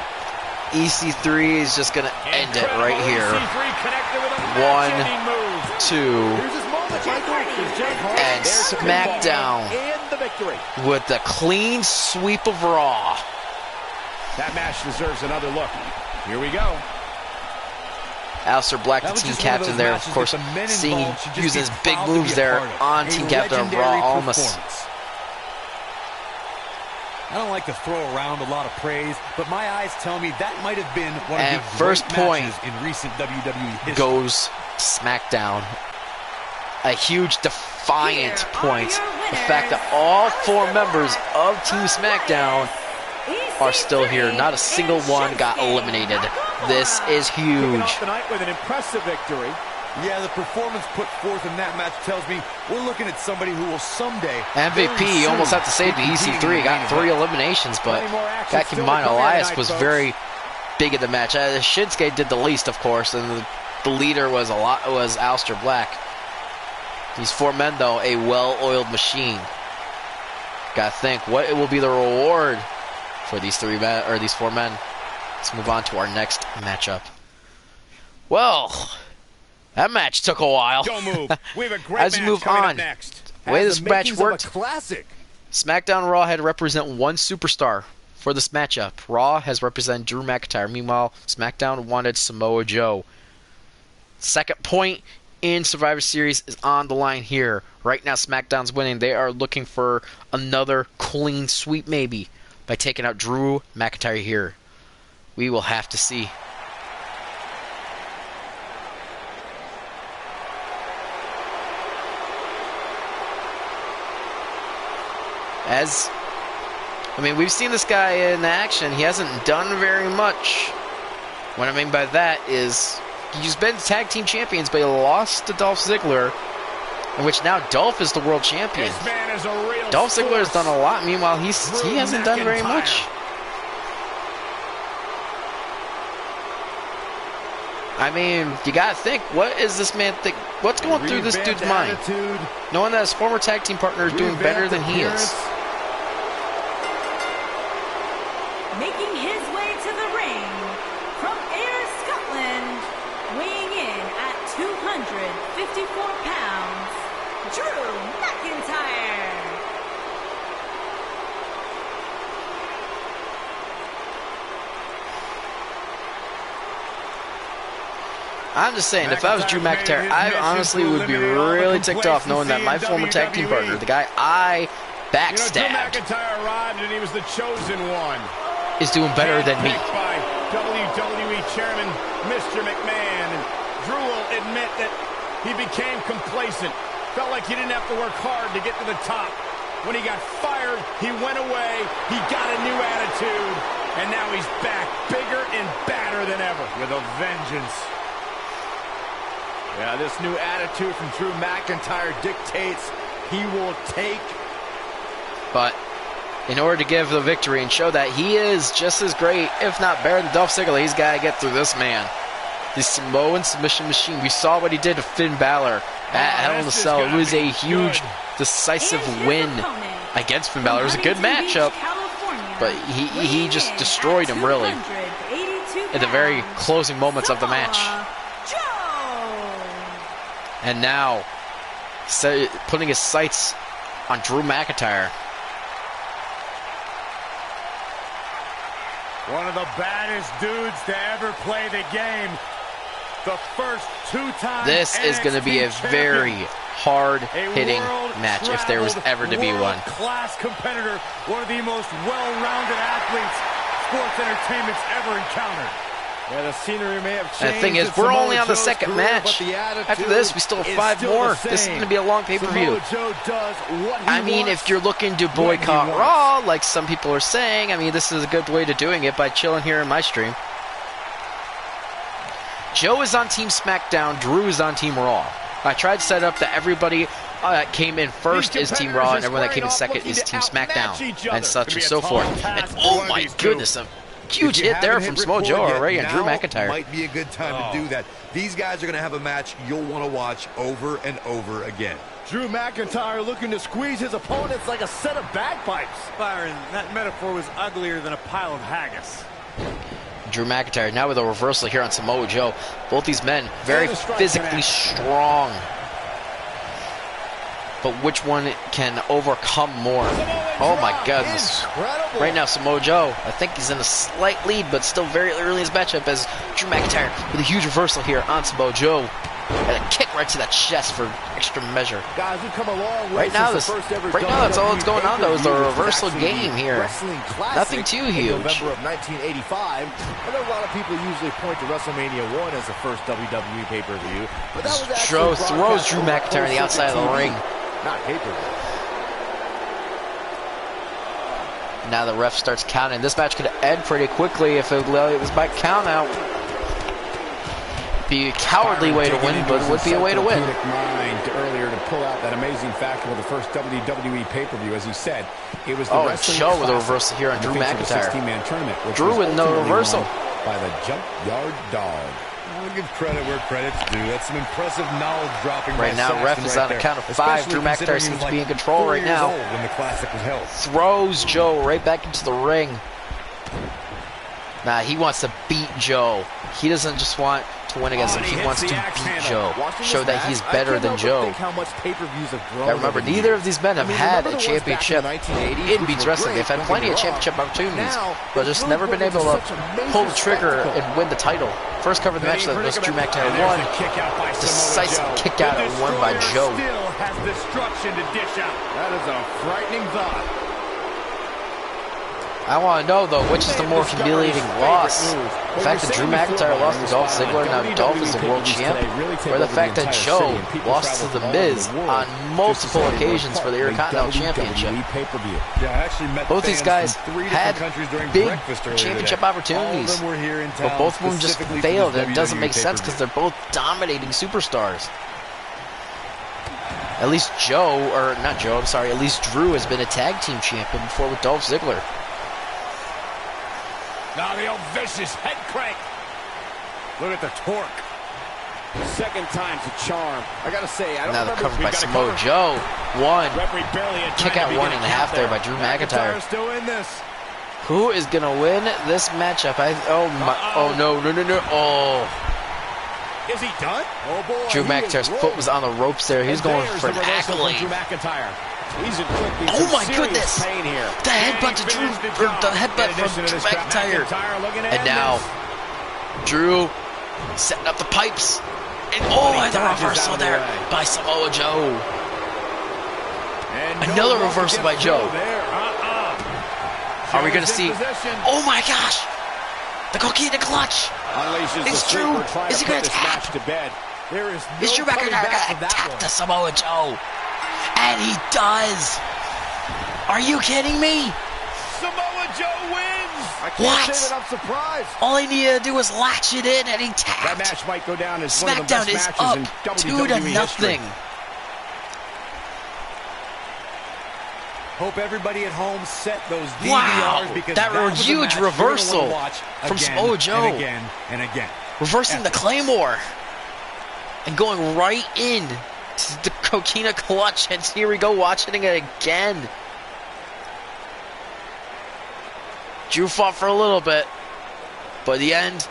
EC3 is just gonna end it Incredible. right here. EC3 connected with a One, match-ending move. 2, Here's his moment, Michael. There's Jeff Hardy. and There's the SmackDown pinfall. And the victory. with the clean sweep of Raw. That match deserves another look. Here we go. Aleister Black, the That was team just one of captain those there, of matches course, that the men seeing involved should just using be his big proud to moves be a there part of. on A team captain of legendary Raw, Almas. performance. I don't like to throw around a lot of praise, but my eyes tell me that might have been one And of the first great point matches in recent WWE history. Goes SmackDown. A huge defiant point. The fact that all 4 members of Team SmackDown are still here. Not a single one got eliminated. This is Kicking huge. off the night with an impressive victory. Yeah, the performance put forth in that match tells me we're looking at somebody who will someday MVP, you almost have to say the EC3 got 3 eliminations, but got to keep in mind Elias was very big in the match. Shinsuke did the least, of course, and the leader was Aleister Black. These 4 men, though, a well-oiled machine. Got to think, what will be the reward for these 4 men? Let's move on to our next matchup. Well, that match took a while. Don't move. We have a great As match we move coming on. up next. The way Has this the match makings of a worked, classic. SmackDown and Raw had to represent one superstar for this matchup. Raw has represented Drew McIntyre. Meanwhile, SmackDown wanted Samoa Joe. Second point in Survivor Series is on the line here. Right now, SmackDown's winning. They are looking for another clean sweep, maybe, by taking out Drew McIntyre here. We will have to see. We've seen this guy in action. He hasn't done very much. What I mean by that is he's been tag team champions, but he lost to Dolph Ziggler, in which now Dolph is the world champion. This man is a real Dolph Ziggler has force. done a lot. Meanwhile, he hasn't done very McIntyre. much. I mean, you gotta think, what is this man think? What's going through this dude's mind? Attitude, Knowing that his former tag team partner is doing better revamped than he is. appearance. Making his way to the ring from Ayr, Scotland, weighing in at 254 pounds, Drew McIntyre. I'm just saying, if I was Drew McIntyre, I honestly would be really ticked off knowing that my former tag team partner, the guy I backstabbed, Drew McIntyre arrived and he was the chosen one. is doing better than me. By WWE Chairman Mr. McMahon. And Drew will admit that he became complacent. Felt like he didn't have to work hard to get to the top. When he got fired, he went away. He got a new attitude. And now he's back, bigger and badder than ever. With a vengeance. Yeah, this new attitude from Drew McIntyre dictates he will take. But in order to give the victory and show that he is just as great, if not better than Dolph Ziggler, he's got to get through this man. The Samoan submission machine. We saw what he did to Finn Balor at Hell in a Cell. It was a huge, decisive win against Finn Balor. It was a good matchup, but he just destroyed him, really, at the very closing moments of the match. And now, putting his sights on Drew McIntyre. One of the baddest dudes to ever play the game. The first two-time This is going to be a very hard-hitting match if there was ever to be one. Class competitor, one of the most well-rounded athletes sports entertainment's ever encountered. Yeah, the scenery may have changed. And the thing is, we're only on the second match. After this, we still have 5 more. This is going to be a long pay-per-view. I mean, if you're looking to boycott Raw, like some people are saying, I mean, this is a good way to doing it by chilling here in my stream. Joe is on Team SmackDown. Drew is on Team Raw. I tried to set up that everybody that came in first is Team Raw, and everyone that came in second is Team SmackDown, and such and so forth. And oh my goodness, a huge hit there from Samoa Joe already and Drew McIntyre. Might be a good time to do that. These guys are going to have a match you'll want to watch over and over again. Drew McIntyre looking to squeeze his opponents like a set of bagpipes. Byron, that metaphor was uglier than a pile of haggis. Drew McIntyre now with a reversal here on Samoa Joe. Both these men very physically strong. But which one can overcome more? Oh my goodness. Right now Samoa Joe, I think he's in a slight lead, but still very early in his matchup as Drew McIntyre with a huge reversal here on Samoa Joe. And a kick right to that chest for extra measure. Guys, we've come a long way right now, that's all that's going on, though, is the reversal game here. Nothing too huge. In November of 1985. I know a lot of people usually point to WrestleMania 1 as the first WWE pay-per-view, but that was actually throws Drew McIntyre on the outside of the ring. Not pay-per-view. Now the ref starts counting. This match could end pretty quickly if it was by count out. Be a cowardly way to win, but it would be a way to win. Mind earlier to pull out that amazing factor with the first WWE pay-per-view, as he said, it was the Joe with a reversal here on Drew McIntyre. Drew with no reversal by the Junkyard Dog. I'll give credit where credit's due. That's some impressive knowledge dropping. Right now, ref is on a count of 5. Drew McIntyre seems to be in control right now. When the classic was held, throws Joe right back into the ring. Nah, he wants to beat Joe. He doesn't just want to win against him. He wants to beat Joe. Show that he's better than Joe. Now remember, neither of these men have had a championship in BeatsWrestling. They've had plenty of championship opportunities, but just never been able to pull the trigger and win the title. First cover of the match that was Drew McIntyre won. Decisive kick out and won by Joe. That is a frightening thought. I want to know, though, which is the more humiliating loss? The fact that Drew McIntyre lost to Dolph Ziggler, now Dolph is the world champ, or the fact that Joe lost to The Miz on multiple occasions for the Intercontinental Championship? Both these guys had big championship opportunities, but both of them just failed, and it doesn't make sense because they're both dominating superstars. At least at least Drew has been a tag team champion before with Dolph Ziggler. Now the old vicious head crank. Look at the torque. Second time's a charm. I gotta say, I don't now the cover by Samoa Joe. One. Kick out 1.5 there by Drew McIntyre. Who is gonna win this matchup? Oh no. Is he done? Oh boy. Drew McIntyre's foot was on the ropes there. He was going for an accolade. Oh my goodness! The headbutt to Drew, or the headbutt from Drew McIntyre. And now, Drew Setting up the pipes. And and the reversal there by Samoa Joe. Another reversal by Joe. Are we going to see? Oh my gosh! The coquina clutch. It's Drew. Is he going to tap? Is Drew McIntyre going to tap to Samoa Joe? And he does. Are you kidding me? Samoa Joe wins. I can't say that I'm surprised. All he needed to do was latch it in, and he tapped. That match might go down as SmackDown one of the best is matches up in 2-0. Hope everybody at home set those DVRs because that was a huge reversal from Samoa Joe. And again and again. Reversing the Claymore and going right in to the coquina clutch. And here we go, watching it again. Drew fought for a little bit, but in the end,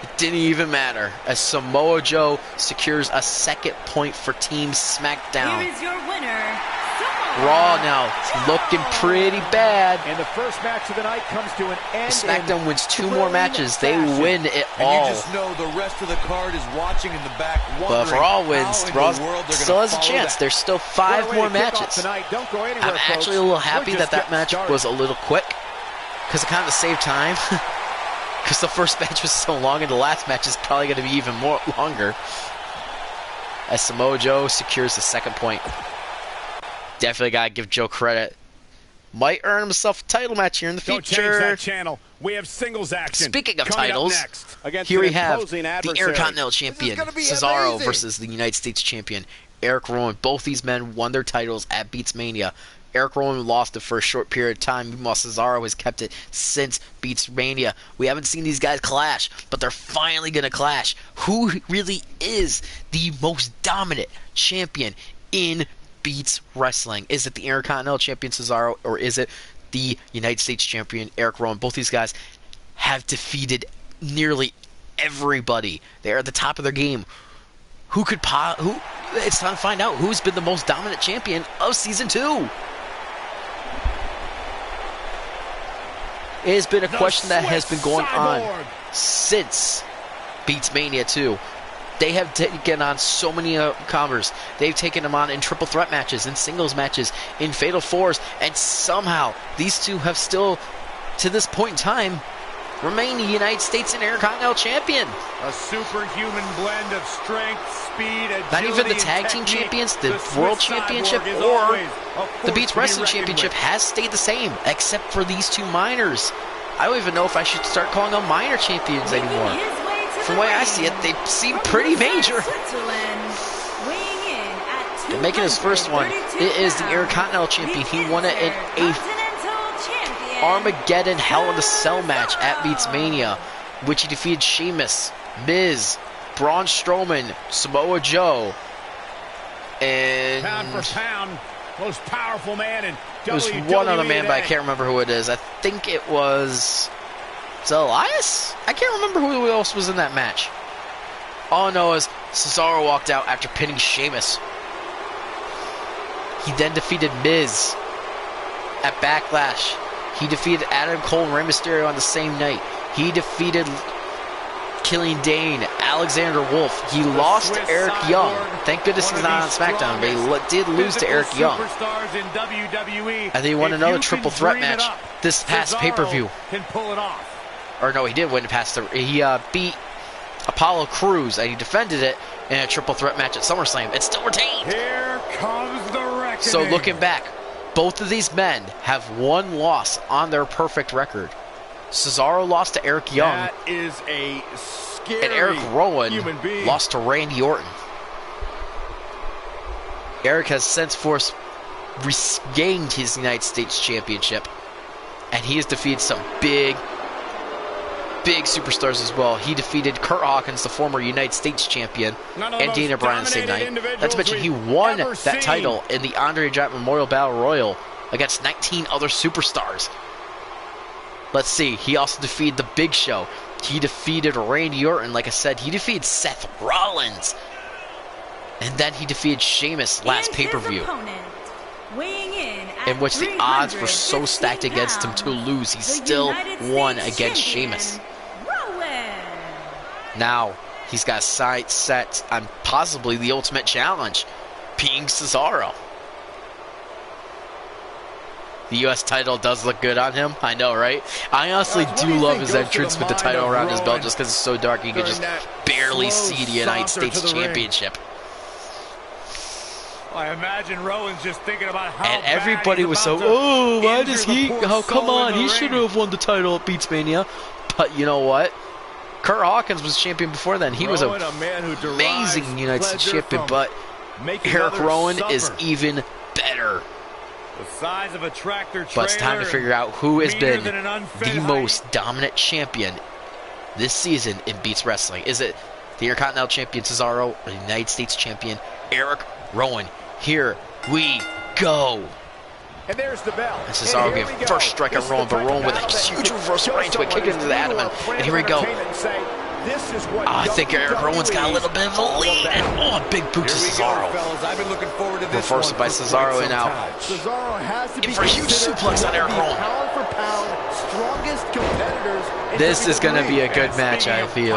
it didn't even matter as Samoa Joe secures a second point for Team SmackDown. Here is your winner, Raw now looking pretty bad. And the first match of the night comes to an end. SmackDown wins 2 more matches. They win it And all. you just know the rest of the card is watching in the back. But if Raw wins, Raw still has a chance. There's still 5 more matches. Don't go anywhere, I'm actually a little happy that match was a little quick, because it kind of saved time. Because the first match was so long, and the last match is probably going to be even more longer. As Samoa Joe secures the second point. Definitely got to give Joe credit. Might earn himself a title match here in the future. Don't change that channel. We have singles action. Speaking of coming titles, next. here we have the Intercontinental Champion, Cesaro, versus the United States Champion, Eric Rowan. Both these men won their titles at Beatsmania. Eric Rowan lost it for a short period of time, meanwhile Cesaro has kept it since Beatsmania. We haven't seen these guys clash, but they're finally going to clash. Who really is the most dominant champion in Beats Wrestling? Is it the Intercontinental Champion Cesaro, or is it the United States Champion Eric Rowan? Both these guys have defeated nearly everybody. They're at the top of their game. It's time to find out who's been the most dominant champion of Season 2. It has been a question that has been going on since Beatsmania 2. They have taken on so many comers. They've taken them on in triple threat matches, in singles matches, in fatal fours, and somehow these two have still, to this point in time, remained the United States and Intercontinental Champion. A superhuman blend of strength, speed, agility, not even the tag team champions, the World Championship or the Beats Wrestling Championship has stayed the same, except for these two minors. I don't even know if I should start calling them minor champions anymore. From the way I see it, they seem pretty major. And making his first one, it is the Intercontinental Champion. He won it in a Armageddon Hell in a Cell match at Beatsmania, which he defeated Sheamus, Miz, Braun Strowman, Samoa Joe, and pound for pound, most powerful man in WWE. It was one other man, but I can't remember who it is. I think it was Elias? I can't remember who else was in that match. All I know is Cesaro walked out after pinning Sheamus. He then defeated Miz at Backlash. He defeated Adam Cole and Rey Mysterio on the same night. He defeated Killian Dane, Alexander Wolf. He lost to Eric Young. Thank goodness he's not on SmackDown, but he did lose to Eric Young. And then he won another triple threat match this past pay-per-view. Or no, he did win past he beat Apollo Crews, and he defended it in a triple threat match at SummerSlam. It's still retained. Here comes the reckoning. So looking back, both of these men have one loss on their perfect record. Cesaro lost to Eric Young. That is a scary and Eric Rowan lost to Randy Orton. Eric has since regained his United States Championship, and he has defeated some big superstars as well. He defeated Kurt Hawkins, the former United States champion, and Dana Bryan the same night. Not to mention he won that title in the Andre Giant Memorial Battle Royal against 19 other superstars. Let's see. He also defeated The Big Show. He defeated Randy Orton. Like I said, he defeated Seth Rollins. And then he defeated Sheamus last pay-per-view, in which the odds were so stacked against him to lose. He still won against Sheamus. Now, He's got sights set on possibly the ultimate challenge, being Cesaro. The U.S. title does look good on him. I know, right? I honestly do love his entrance with the title around his belt just because it's so dark you can just barely see the United States Championship. I imagine Rowan's just thinking about how and everybody was so, oh, why does he, oh, come on, he should have won the title at Beatsmania. But you know what? Kurt Hawkins was champion before then. He was an amazing United States champion, but Eric Rowan is even better. The size of a tractor but it's time to figure out who has been the most dominant champion this season in Beats Wrestling. Is it the Intercontinental Champion Cesaro or the United States Champion Eric Rowan? Here we go. And there's the bell. And Cesaro gave first strike on Rowan, but Rowan with a huge reversal right into it, kick into the abdomen. And here we go. I think Eric Rowan's got a little bit of a lead. And a big boot to Cesaro. Reversal by Cesaro and out. And for a huge suplex on Eric Rowan. This is going to be a good match, I feel.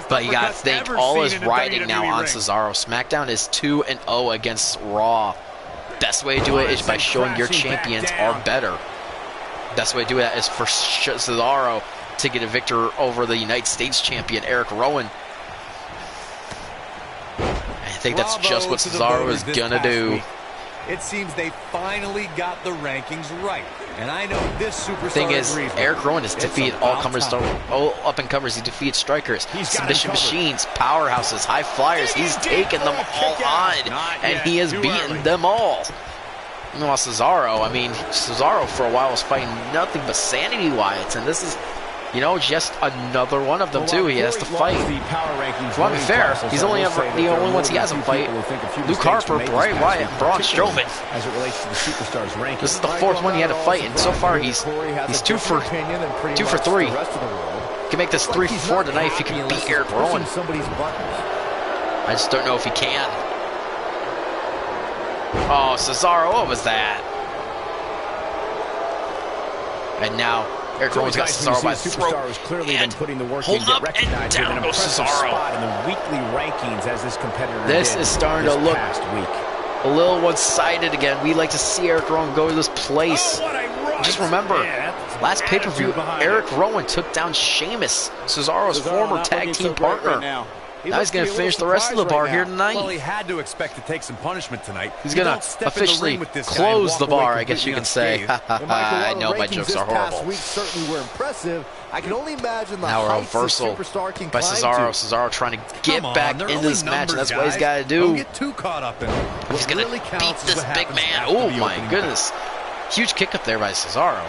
But you got to think, all is riding now on Cesaro. SmackDown is 2-0 against Raw. Best way to do it is by showing your champions are better. Best way to do that is for Cesaro to get a victory over the United States champion Eric Rowan. I think that's just what Cesaro is gonna do. It seems they finally got the rankings right, and I know this superstar. Thing is, Eric Rowan has defeated all up and comers. He defeated strikers, submission machines, powerhouses, high flyers. He's taken them all on, and he has beaten them all. Meanwhile, Cesaro, I mean, Cesaro for a while was fighting nothing but sanity Wyatts, and this is, you know, just another one of them too. He has to fight. To be fair, he's the only ones he hasn't fight. Luke Harper, Bray Wyatt, and Braun Strowman. This is the fourth one he had to fight, and so far he's 2 for 3. He can make this 3 for 4 tonight if he can beat Eric Rowan. I just don't know if he can. Oh, Cesaro, what was that? And now Eric Rowan's got Cesaro by the throat, and hold up, and down goes Cesaro. This is starting to look a little one-sided again. We like to see Eric Rowan go to this place. Just remember, last pay-per-view, Eric Rowan took down Sheamus, Cesaro's former tag team partner. Now he's going to finish the rest of the bar here tonight. Well, he had to expect to take some punishment tonight. He's going to officially close the bar, I guess you can say. I know my jokes are horrible. Now a reversal by Cesaro. Cesaro trying to get back into this match, and that's what he's got to do. He's going to beat this big man. Oh my goodness. Huge kick up there by Cesaro.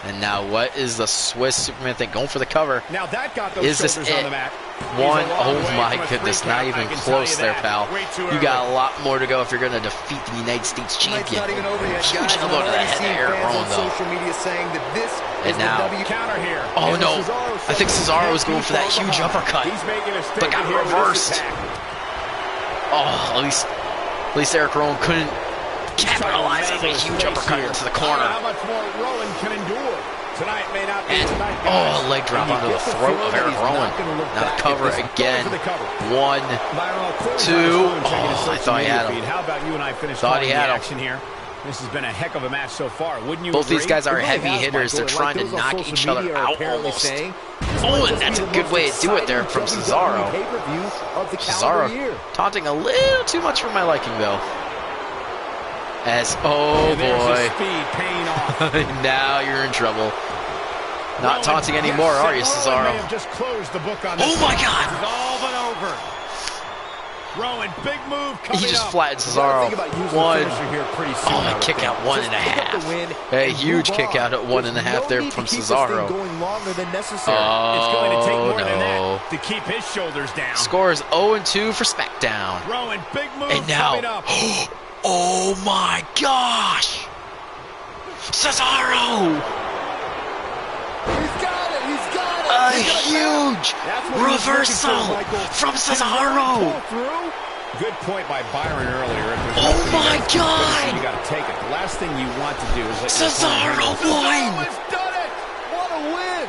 And now what is the Swiss Superman thing? Going for the cover. Now that got those is this it? One, oh my goodness, not even close there, pal. You got a lot more to go if you're going to defeat the United States champion. Huge elbow to the head of Eric Rowan, though. And now, oh no, I think Cesaro was going for that huge uppercut, but got reversed. Oh, at least Eric Rowan couldn't capitalize on a huge uppercut into the corner. And, oh, a leg drop onto the throat of Eric Rowan. Now the cover again. 1, 2. Oh, I thought he had him. How about you and I finish thought he had him. Here? This has been a heck of a match so far, wouldn't you? Both these guys are heavy hitters. They're trying to knock each other out almost. Oh, and that's a good way to do it there from Cesaro. Cesaro taunting a little too much for my liking, though. As, oh boy, now you're in trouble. Not taunting anymore, are you, Cesaro? Oh my God! He just flattened Cesaro. 1. Oh, a kick out 1.5. A huge kick out at 1.5 there from Cesaro. Oh no! To keep his shoulders down. Score is 0-2 for SmackDown. And now. Oh my gosh! Cesaro! He's got it! A huge reversal from Cesaro! Good point by Byron earlier. Oh my God! You got to take it. The last thing you want to do is let Cesaro won! What a win!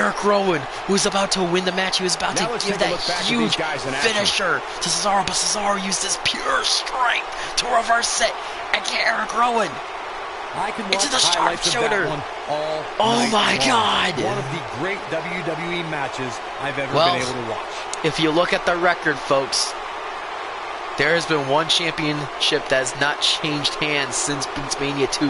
Eric Rowan, who was about to win the match. He was about to give that huge finisher to Cesaro, but Cesaro used his pure strength to reverse it and get Eric Rowan into the sharpshooter. Oh my God! One of the great WWE matches I've ever been able to watch. If you look at the record, folks, there has been one championship that has not changed hands since Beatsmania 2.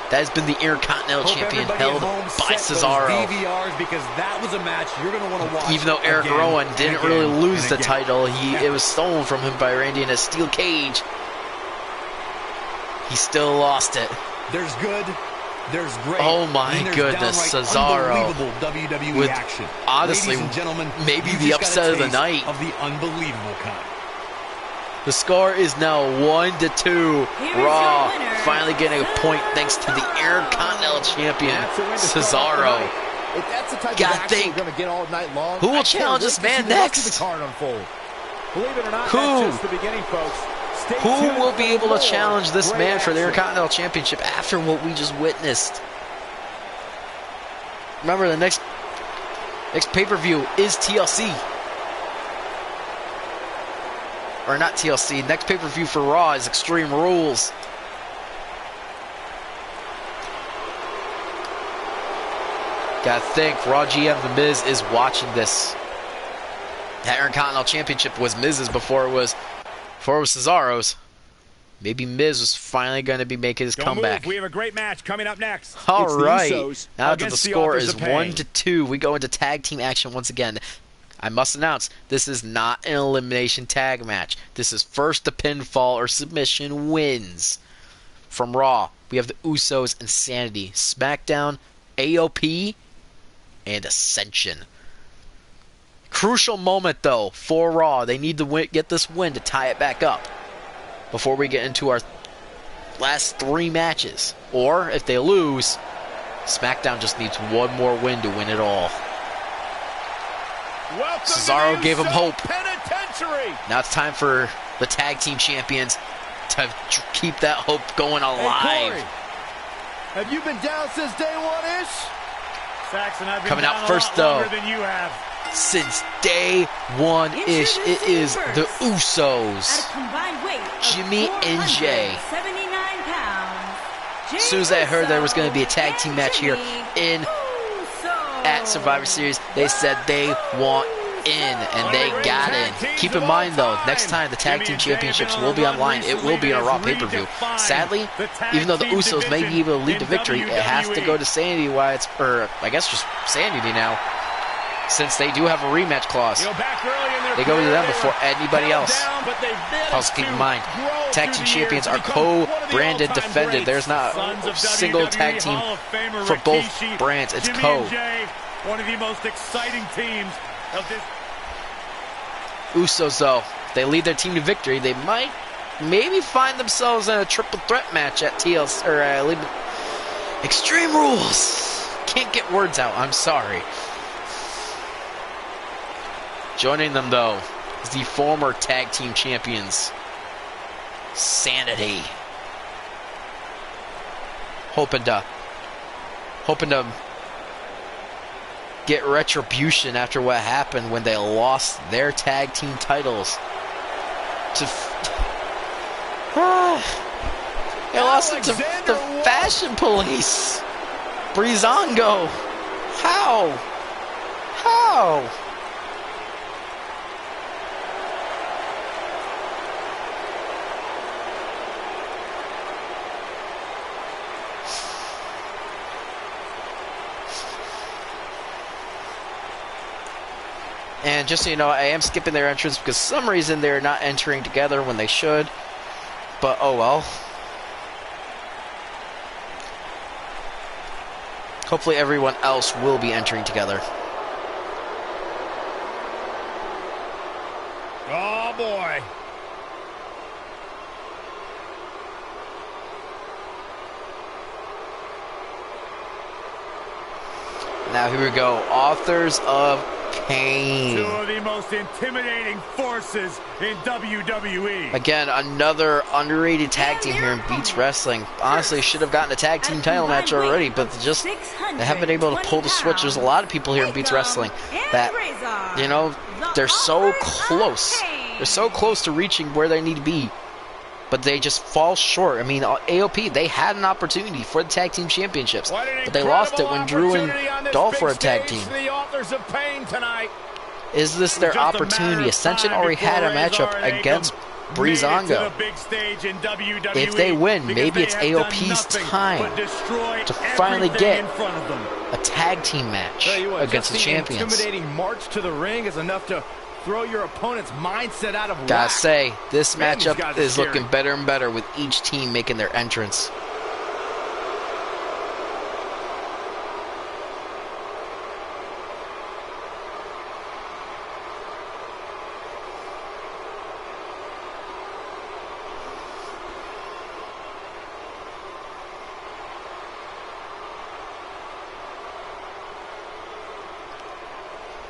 That has been the Intercontinental Champion held by Cesaro. DVRs, because that was a match you're going to want to watch. Even though Eric Rowan didn't really lose the title, it was stolen from him by Randy in a steel cage. He still lost it. There's good, there's great. Oh my goodness, Cesaro WWE action. Honestly, ladies and gentlemen, maybe the upset of the night. Of the unbelievable kind. The score is now 1-2. Raw finally getting a point thanks to the Intercontinental Champion, Cesaro. If that's the type of Gotta action think, we're gonna get all night long, who will challenge this man next? Believe it or not, Who? that's just the beginning, folks. Stay Who tuned will for be able to more challenge this great man for the action. Intercontinental Championship after what we just witnessed? Remember, the next pay-per-view is TLC. Or not TLC. Next pay-per-view for Raw is Extreme Rules. Gotta think, Raw GM The Miz is watching this. That Intercontinental Championship was Miz's before it was Cesaro's. Maybe Miz was finally going to be making his comeback. We have a great match coming up next. All right. Usos Now that the against the score Authors is of Pain. 1-2, we go into tag team action once again. I must announce, this is not an elimination tag match. This is first to pinfall or submission wins. From Raw, we have the Usos and Sanity. SmackDown, AOP, and Ascension. Crucial moment, though, for Raw. They need to get this win to tie it back up before we get into our last 3 matches. Or, if they lose, SmackDown just needs one more win to win it all. Cesaro gave him hope. Now it's time for the tag team champions to keep that hope going alive. Hey, Corey, have you been down since day one-ish? Saxon, I've been Coming down out a first, lot longer though. than you have. Since day one-ish, it is the At Usos. a combined weight of Jimmy and Jay. 479 pounds. As soon as I heard there was going to be a tag team match here in at Uso. Survivor Series, they said they want in, and they got in. Keep in mind, though, next time the tag team championships will be online, it will be in a Raw pay-per-view. Sadly, even though the Usos may be able to lead the victory, it has to go to Sanity, or I guess just Sanity now, since they do have a rematch clause. They go to them before anybody else. Also, keep in mind, tag team champions are co-branded defended. There's not a single tag team for both brands. It's co. One of the most exciting teams of this. Usos, though, they lead their team to victory. They might maybe find themselves in a triple threat match at TLC or Extreme Rules. Can't get words out. I'm sorry. Joining them, though, is the former tag team champions, Sanity. Hoping to get retribution after what happened when they lost their tag team titles to they lost it to the Fashion Police. Breezango. How? And just so you know, I am skipping their entrance because for some reason they're not entering together when they should. But oh well. Hopefully everyone else will be entering together. Oh boy. Now here we go. Authors of Two Kane. of the most intimidating forces in WWE. Again, another underrated tag team here in Beats Wrestling. Honestly, should have gotten a tag team title match already, but they haven't been able to pull the switch. There's a lot of people here in Beats Wrestling that, you know, they're so close. They're so close to reaching where they need to be, but they just fall short. I mean, AOP, they had an opportunity for the tag team championships, but they lost it when Drew and Dolph were a tag team. The authors of pain tonight. Is this their opportunity? Ascension already had a matchup against Breezango. If they win, maybe it's AOP's time to finally get a tag team match against the champions. Intimidating march to the ring is enough to throw your opponent's mindset out of whack. Gotta say, this Man, these matchup guys are is scary. looking better and better with each team making their entrance.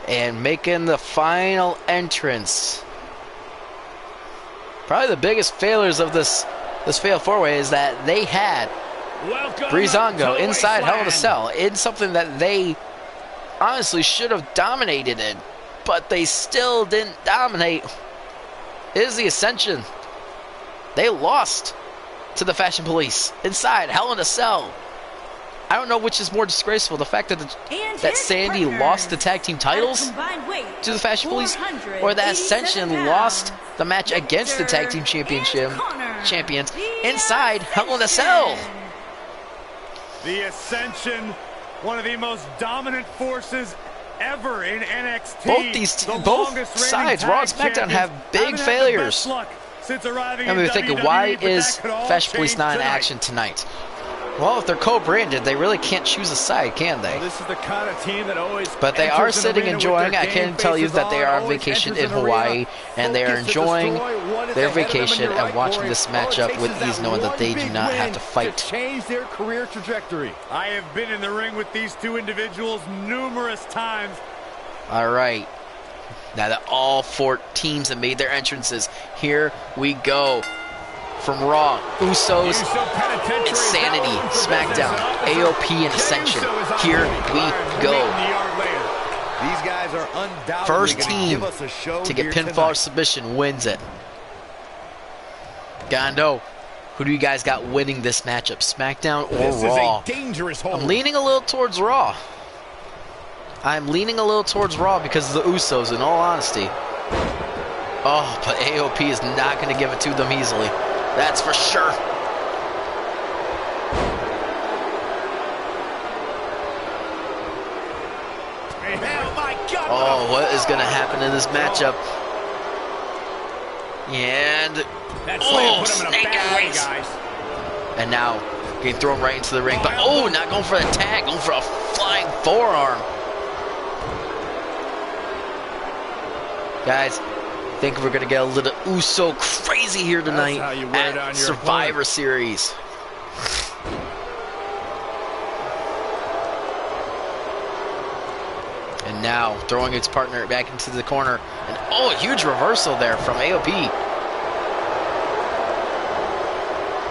And making the final entrance. Probably the biggest failures of this fail four-way is that they had Breezango inside Hell in a Cell in something that they honestly should have dominated in, but they still didn't dominate. It is the Ascension. They lost to the Fashion Police inside Hell in a Cell. I don't know which is more disgraceful, the fact that Sandy lost the tag team titles to the Fashion Police, or that Ascension lost the match against the tag team champions inside Hell in a Cell. The Ascension, one of the most dominant forces ever in NXT. Both sides, Raw and SmackDown, have big failures. And we're thinking, why is Fashion Police not in action tonight? Well, if they're co-branded, they really can't choose a side, can they? Well, this is the kind of team that always but they are sitting enjoying. I can tell you that they are on vacation in Hawaii, and they are enjoying their vacation and watching this matchup with ease, knowing that they do not have to fight. Change their career trajectory. I have been in the ring with these two individuals numerous times. All right. Now that all four teams have made their entrances, here we go. From Raw, Usos, Insanity, SmackDown, AOP, and Ascension. Here we go. These guys are undoubtedly First gonna team give us a show to get here pinfall or tonight. submission wins it. Gondo, who do you guys got winning this matchup, SmackDown or This Raw? is a dangerous hold. I'm leaning a little towards Raw. I'm leaning a little towards Raw because of the Usos, in all honesty. Oh, but AOP is not going to give it to them easily. That's for sure. Oh, what is going to happen in this matchup? And snake eyes. And now getting thrown right into the ring, but not going for the tag, going for a flying forearm. Guys, I think we're going to get a little Uso crazy here tonight at Survivor Series. And now throwing its partner back into the corner. And a huge reversal there from AOP.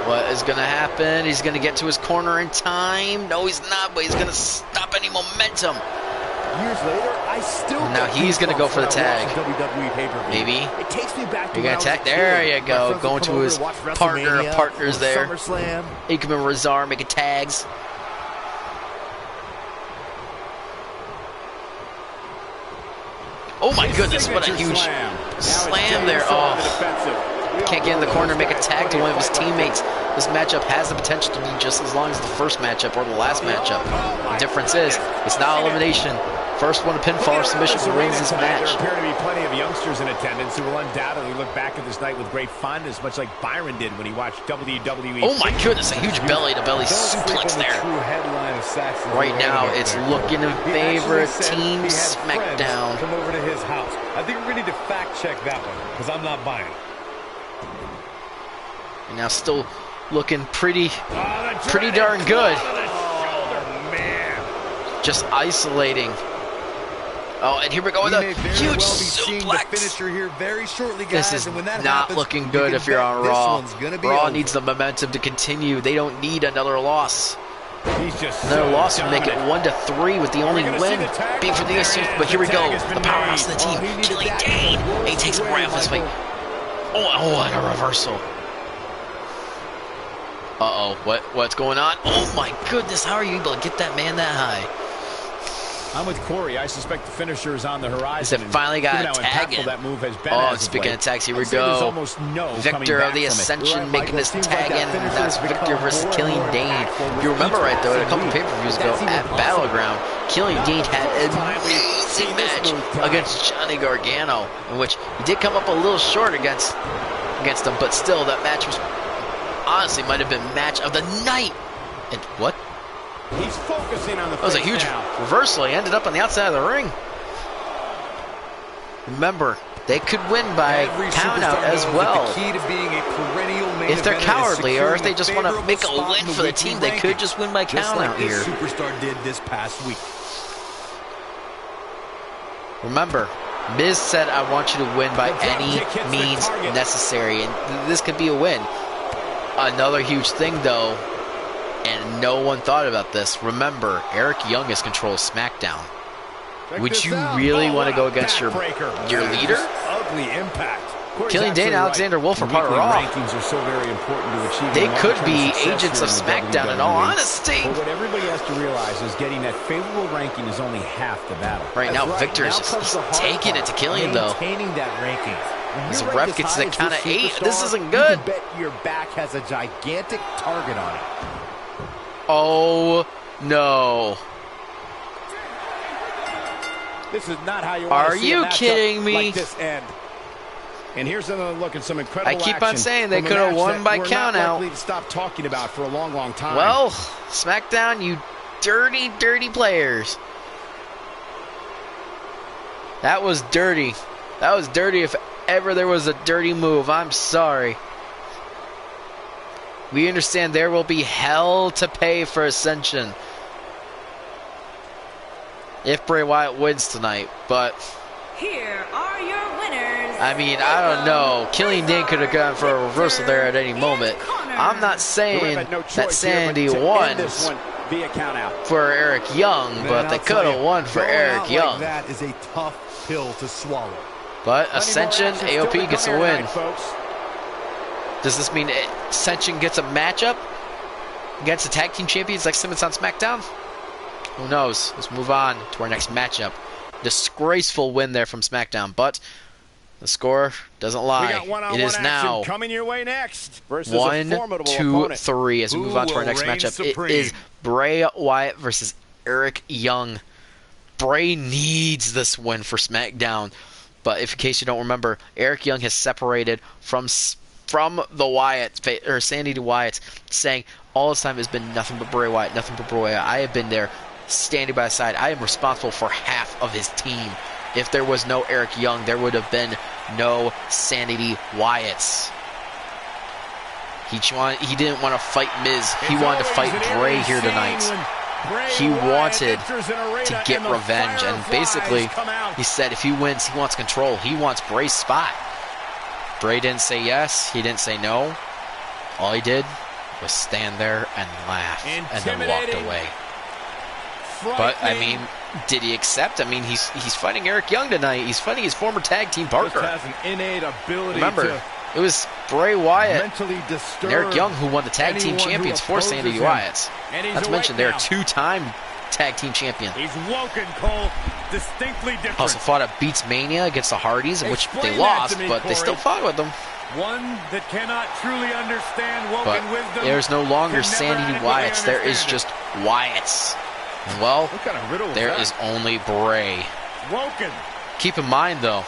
What is going to happen? He's going to get to his corner in time. No, he's not, but he's going to stop any momentum. Years later, I still now he's going to go for the tag. WWE pay-per-view. Maybe. It takes me back to You're going to tag. There you go. Going to his partner of partners there. SummerSlam. Ikam and Razar making tags. Oh my goodness, what a huge slam there. Oh, can't get in the corner, make a tag to one of his teammates. This matchup has the potential to be just as long as the first matchup or the last matchup. The difference is, it's not elimination. First one to pinfall or submission wins this match. There appear to be plenty of youngsters in attendance who will undoubtedly look back at this night with great fondness, much like Byron did when he watched WWE. Oh my goodness, a huge belly-to-belly suplex there. Right now, it's looking in favor of Team SmackDown. Come over to his house. I think we're going to need to fact-check that one, because I'm not buying it. And now still looking pretty darn good. Oh, man. Just isolating Oh, and here we go with We a may very huge well be seeing the suplex. finisher here very shortly, guys. This is and when that not happens, looking you good can if you're bet on this Raw. one's gonna be Raw over. needs the momentum to continue. They don't need another loss. He's just Another so loss would make it dominant. 1-3 with the only gonna win see the tag? being for the There US. it is. But here we The go. tag has The been powerhouse of the made. team. he needed Killing that Dane. in the And he takes worst Bray way, off his feet. Michael. Oh, and a reversal. Uh-oh. What's going on? Oh, my goodness. How are you able to get that man that high? I'm with Corey. I suspect the finisher is on the horizon. He finally got Given a how tag impactful in. that move has been Oh, as and of speaking late. of tags, here we I'd say there's go. almost no coming Victor back of the from it. Ascension Right, making Michael, his seems tag like in. that finisher That's has Victor become versus more and Killian more Dane. impactful If you with remember each right, though, a passing couple week. pay-per-views ago That's even at possible. Battleground, Killian Dane had an time we've amazing seen this match move time. against Johnny Gargano, in which he did come up a little short against him, but still, that match was honestly might have been match of the night. And what? He's focusing on the That was a face huge now. reversal. He ended up on the outside of the ring. Remember, they could win by Every count superstar out as knows well. that the key to being a perennial main If they're eventer is cowardly, or if they securing just a want to favorable make a spot win in the for the weekly team, they could rankings, just win by just count like out this here. superstar did this past week. Remember, Miz said, I want you to win by The drop any kick hits the means target. necessary, and this could be a win. Another huge thing, though, and no one thought about this. Remember, Eric Young is control SmackDown. Check Would this you out. really Oh, want to what go a against your backbreaker. leader? Just ugly impact. Corey's Killian Dane and absolutely Alexander right. Wolf are part of Weekly Raw. rankings are so very important to achieving They could long-term be success agents of here in the SmackDown, in all WWE. honesty. But what everybody has to realize is getting that favorable ranking is only half the battle. Right That's now, right. Victor's Now just comes he's the hard taking part, it to Killian, though. maintaining that ranking. When As you're the ref ranked gets as to the high as count this of 8, superstar, this isn't you good. can bet your back has a gigantic target on it. Oh, no. This is not how you want Are to see you a matchup kidding me? like this end. And here's another look at some incredible I keep on action saying they from a could have match won that by we're count not out. likely to stop talking about for a long, long time. Well, SmackDown, you dirty, dirty players. That was dirty. That was dirty if ever there was a dirty move. I'm sorry. We understand there will be hell to pay for Ascension if Bray Wyatt wins tonight, but Here are your winners. I mean, I don't know. Killian Dane could have gone for a reversal there at any moment. I'm not The saying ref had no that choice Sandy here but to won end this one via count out. for Eric Young, Man, but they I'll tell could have you, won for going Eric out Young. Like that is a tough pill to swallow. But Plenty more Ascension, action still to AOP gets a come here win. tonight, folks. Does this mean Ascension gets a matchup against the tag team champions like Simmons on SmackDown? Who knows? Let's move on to our next matchup. Disgraceful win there from SmackDown, but the score doesn't We lie. got one-on-one It is action now coming your way next versus a 1, formidable 2, opponent. 3 as we Who move on to our will next reign matchup. supreme? It is Bray Wyatt versus Eric Young. Bray needs this win for SmackDown, but if in case you don't remember, Eric Young has separated from the Wyatts, or Sandy to Wyatts, saying all this time has been nothing but Bray Wyatt, nothing but Bray Wyatt. I have been there, standing by his side. I am responsible for half of his team. If there was no Eric Young, there would have been no Sanity Wyatts. He didn't want to fight Miz. He It's wanted to always fight an Bray eerie here scene tonight. when Bray He Wyatt wanted enters an arena to get and the revenge, and fireflies basically come out. he said if he wins, he wants control. He wants Bray's spot. Bray didn't say yes. He didn't say no. All he did was stand there and laugh and then walked Intimidating. away. But I mean, did he accept? I mean, he's fighting Eric Young tonight. He's fighting his former tag team Just partner. has an innate ability Remember, to it was Bray Wyatt mentally disturb and Eric Young who won the tag team anyone who champions for opposes Sandy him. Wyatts. And he's Not to awake mention they're now. a two-time tag team champion. He's woken, Cole. Distinctly different. Also fought at BeatsMania against the Hardys, in which Explain they that lost, to me, but they Corey. still fought with them. One that cannot truly understand woken But wisdom. there's no longer can never Sandy adequately Wyatts. There is understand just Wyatts. And well, What kind of riddle there that? is only Bray. Woken. Keep in mind, though,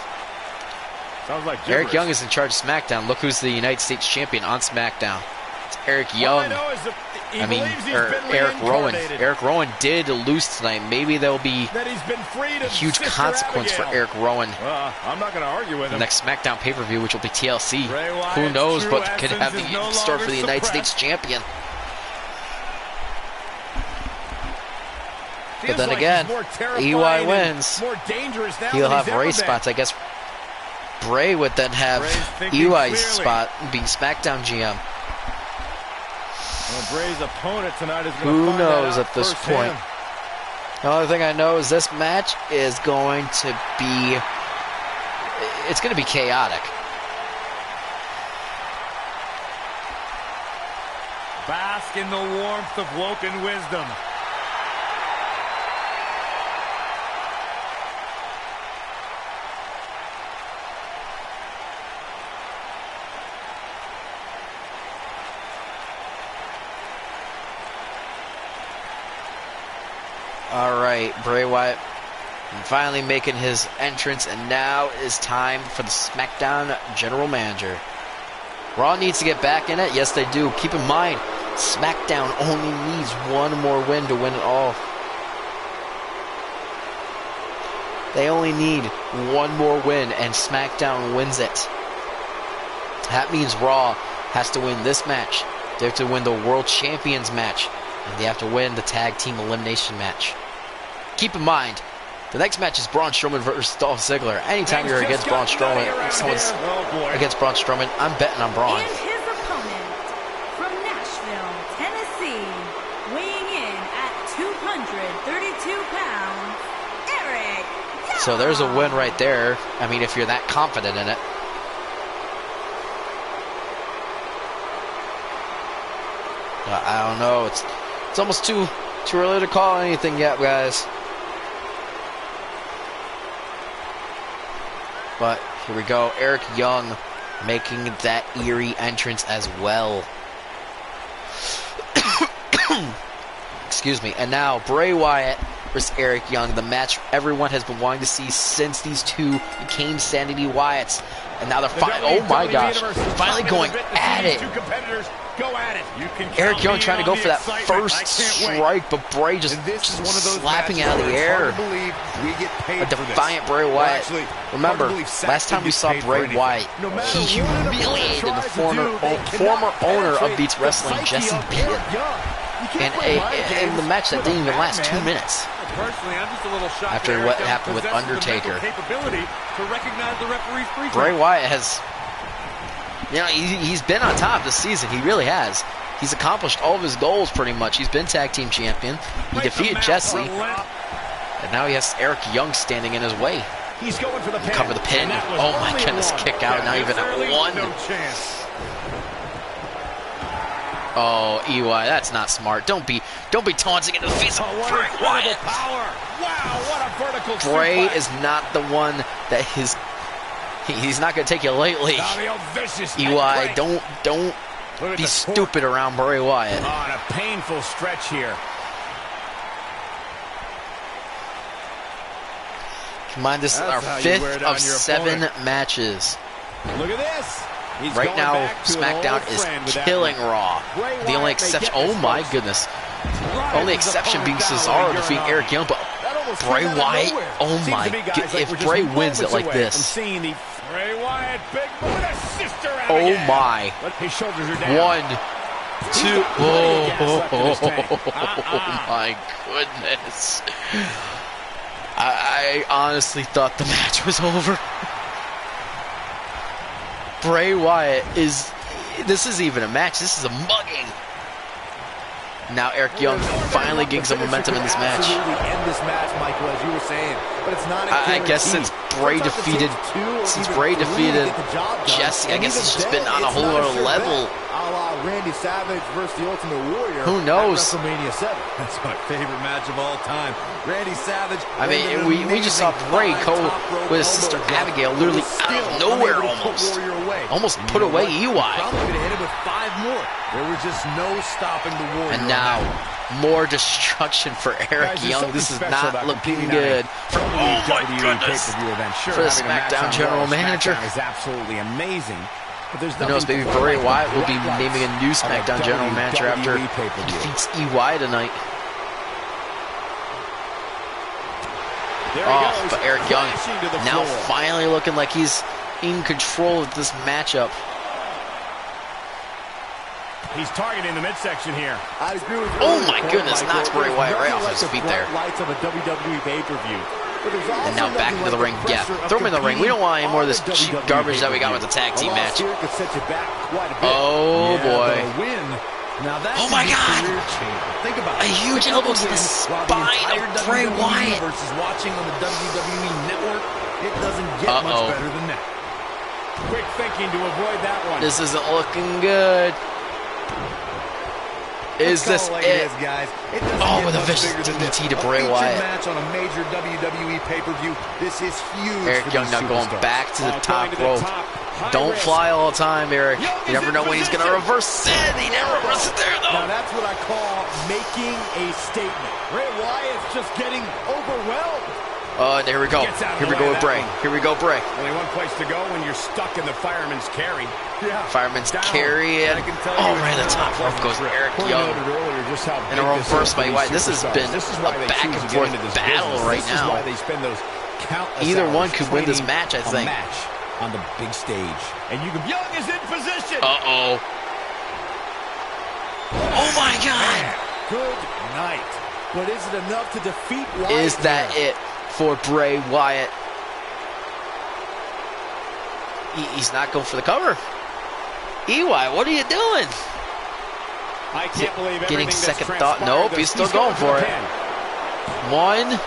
Sounds like Eric gibberish. Young is in charge of SmackDown. Look who's the United States champion on SmackDown. It's Eric All I Young. know is that he I mean, believes he's or been Eric Rowan. reincarnated, Eric Rowan did lose tonight. Maybe there'll be that he's been freed a of huge Sister consequence for Abigail. Eric Rowan. I'm not going to argue with The him. next SmackDown pay-per-view, which will be TLC. Bray Who Wyatt's knows true what could essence have is no in store for longer the United suppressed. States champion. But then again, EY wins. More dangerous now He'll than have he's ever Ray been. spots. I guess Bray would then have Bray's thinking EY's clearly. spot and be SmackDown GM. Well, Bray's opponent tonight is going Who to find knows that out at this firsthand. point? The only thing I know is this match is going to be, it's going to be chaotic. Bask in the warmth of Woken wisdom. All right, Bray Wyatt finally making his entrance, and now is time for the SmackDown General Manager. Raw needs to get back in it. Yes, they do. Keep in mind, SmackDown only needs one more win to win it all. They only need one more win, and SmackDown wins it. That means Raw has to win this match. They have to win the World Champions match, and they have to win the Tag Team Elimination match. Keep in mind, the next match is Braun Strowman versus Dolph Ziggler. Anytime you're against Braun Strowman, someone's against Braun Strowman, I'm betting on Braun. And his opponent from Nashville, Tennessee, weighing in at 232 pounds, Eric Young. So there's a win right there. I mean, if you're that confident in it. I don't know. It's almost too early to call anything yet, guys. But here we go. Eric Young making that eerie entrance as well. Excuse me. And now Bray Wyatt versus Eric Young, the match everyone has been wanting to see since these two became Sanity Wyatts. And now they're oh my gosh, finally going at it. Go at it. You can Eric Young trying to go for that first strike, but Bray just slapping out of the air. A defiant Bray Wyatt. Remember, last time we saw Bray Wyatt, he humiliated the former owner of BeatsWrestling, Jesse Beaton. And in the match that didn't even last 2 minutes. Personally, I'm just a little shocked After what happened with Undertaker. Capability to recognize the referee's free Bray Wyatt has, you know, he's been on top this season. He really has. He's accomplished all of his goals pretty much. He's been tag team champion. He defeated Jesse. And now he has Eric Young standing in his way. He's going for the pin. Cover the pin. Oh my goodness, kick out. Not even at one. No chance. Oh, EY, that's not smart. Don't be taunting into the face of Bray Wyatt. Power. Wow, what a vertical Bray suplex. is not the one that he's not going to take you lightly. EY, don't be stupid around Bray Wyatt. On a painful stretch here. Come on, this is our 5th of 7 matches. Look at this. He's Right going now, back to an SmackDown old is friend with that killing one. Raw. Bray The only Wyatt may exception, get this, oh my folks. goodess. Drives Only his exception being opponent down Cesaro like defeating you're Eric Young, but That almost Bray came out of Wyatt, nowhere. oh Seems my to be guys god, like if we're just Bray wins it moments like away this, from seeing the Bray Wyatt big move, a sister out oh again. my. But his shoulders are down. 1, 2, oh my goodness. I honestly thought the match was over. Bray Wyatt this isn't even a match, this is a mugging. Now Eric Young finally getting some momentum in this match. Absolutely end this match, Michael, as you were saying, but it's not a I guess since Bray defeated Jesse, I guess it's just been on a whole other level. A la Randy Savage versus the Ultimate Warrior. Who knows? At WrestleMania 7. That's my favorite match of all time. Randy Savage. I mean, we just saw Bray go with his sister Abigail literally out of nowhere almost put away EY. Probably could have hit him with 5 more. There was just no stopping the Warrior. And now, more destruction for Eric Young. This is not looking good. For, oh my goodness! For the SmackDown General Manager. Is absolutely amazing. But there's Who knows, maybe Bray Wyatt will be naming a new SmackDown General Manager after he defeats EY tonight. Oh, but Eric Young now finally looking like he's in control of this matchup. He's targeting the midsection here. I agree with you. Oh my goodness, knocks Bray Wyatt right off his feet there. Lights of a WWE pay-per-view. And now back into the ring. Yeah, throw him in the ring. We don't want any more of this cheap garbage that we got with the tag team match. Oh boy. Oh my God! Think about a huge elbow to the spine of Bray Wyatt. Versus watching on the WWE Network, it doesn't get much better than that. Quick thinking to avoid that one. This isn't looking good. Is this it? Guys. Oh, with a vicious DDT to Bray Wyatt. Match on a major WWE pay-per-view. This is huge. Eric Young now going back to the top rope. Don't fly all the time, Eric. You never know when he's going to reverse it. He never reverses it there, though. Now, that's what I call making a statement. Bray Wyatt's just getting overwhelmed. Oh, there we go. Here we go with Bray. Here we go, Bray. Only one place to go when you're stuck in the fireman's carry. Yeah. Fireman's carry. And oh, right at the top rope goes Eric Young. And a reverse by Wyatt. This has been a back and forth battle right now. Either one could win this match, I think. On the big stage. And Young is in position. Uh-oh. Oh, my God. Good night. But is it enough to defeat Wyatt? Is that it for Bray Wyatt? He's not going for the cover. EY, what are you doing? I can't believe getting second thought. Nope, he's still going for it. 1,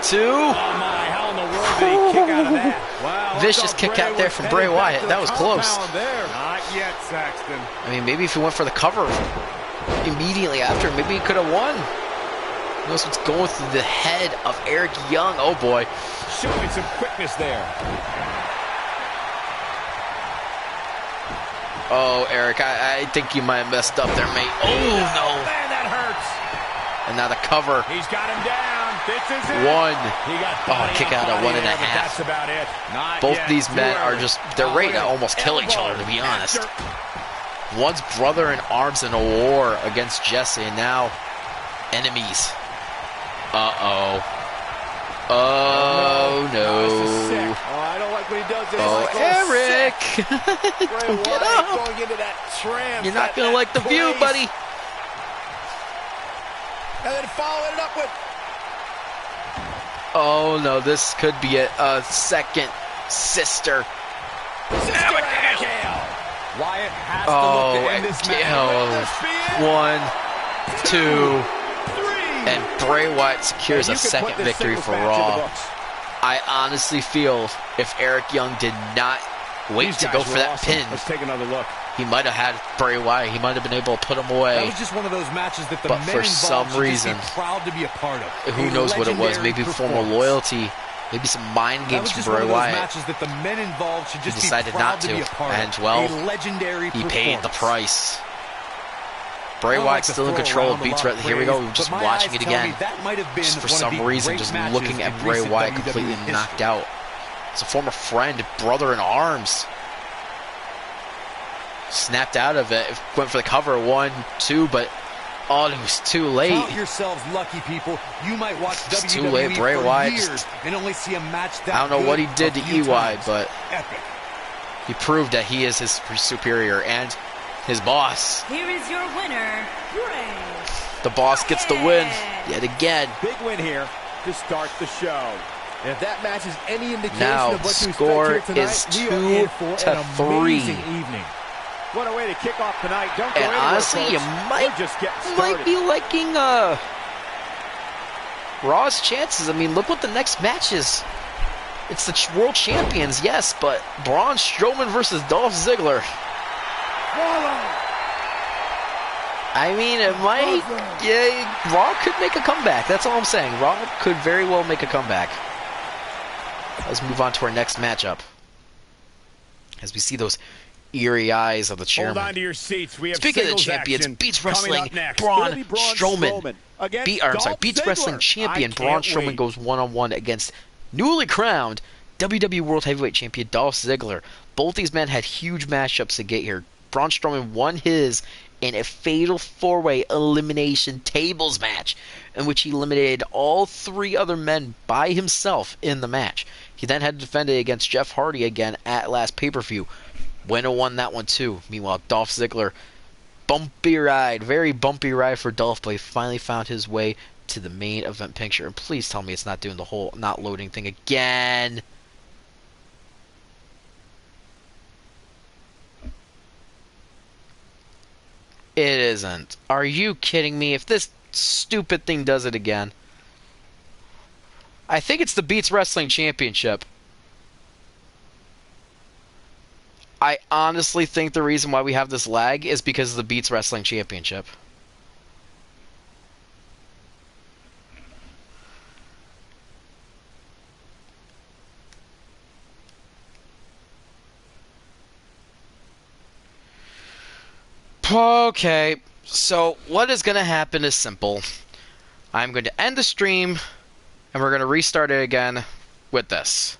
2. Oh my, how in the world did he kick out of that? Wow, vicious kick out there from Bray Wyatt. That was close. Not yet, Saxton. I mean, maybe if he went for the cover immediately after, maybe he could have won. Notice what's going through the head of Eric Young. Oh boy. Showing some quickness there. Oh, Eric, I think you might have messed up there, mate. Oh, no. Man, that hurts. And now the cover. He's got him down. This is it. 1. He got kick out at 1.5. That's about it. Both these men are just, they're ready to almost kill each other, to be honest. One's brother in arms in a war against Jesse, and now enemies. Uh-oh. Oh, no. I don't like when he does this. Oh, Eric. Get up. Going into that tramp. You're not going to like the view, buddy. And then following it up with... Oh, no, this could be a second sister. Wyatt has to look to end this match. 1, 2... And Bray Wyatt secures a second victory for Raw. I honestly feel if Eric Young did not wait to go for that pin, let's take another look. He might have had Bray Wyatt. He might have been able to put him away. That was just one of those matches that the but for some reason, proud to be a part of. Who knows what it was? Maybe former loyalty, maybe some mind games from Bray Wyatt. Matches that the men involved should just he decided not to, and well, he paid the price. Bray Wyatt's still in control of BeatsWrestling. Here we go, just watching it again. Just for some reason, just looking at Bray Wyatt completely knocked out. It's a former friend, brother in arms. Snapped out of it. Went for the cover, 1, 2, but oh, it was too late. Count yourselves lucky, people. You might watch WWE too late. Bray Wyatt years and only see a match that I don't know what he did to EY, but epic. He proved that he is his superior and his boss. Here is your winner, Bray. The boss gets the win yet again. Big win here to start the show. And if that match is any indication now, of what to score expect here tonight, is 2-3. Evening. What a way to kick off tonight. Don't go and anywhere, honestly, folks. you might be liking Raw's chances. I mean, look what the next match is. It's the world champions, yes, but Braun Strowman versus Dolph Ziggler. I mean, it might. Yeah, Raw could make a comeback. That's all I'm saying. Raw could very well make a comeback. Let's move on to our next matchup. As we see those eerie eyes of the chairman. Hold on to your seats. We have Speaking of the champions, BeatsWrestling, Braun Strowman. BeatsWrestling champion Braun Strowman goes one-on-one against newly crowned WWE World Heavyweight Champion Dolph Ziggler. Both these men had huge matchups to get here. Braun Strowman won his in a fatal four-way elimination tables match in which he eliminated all 3 other men by himself in the match. He then had to defend it against Jeff Hardy again at last pay-per-view. Went and won that one too. Meanwhile, Dolph Ziggler bumpy ride. Very bumpy ride for Dolph, but he finally found his way to the main event picture. And please tell me it's not doing the whole not loading thing again. It isn't. Are you kidding me? If this stupid thing does it again. I think it's the Beats Wrestling Championship. I honestly think the reason why we have this lag is because of the Beats Wrestling Championship. Okay, so what is going to happen is simple. I'm going to end the stream, and we're going to restart it again with this.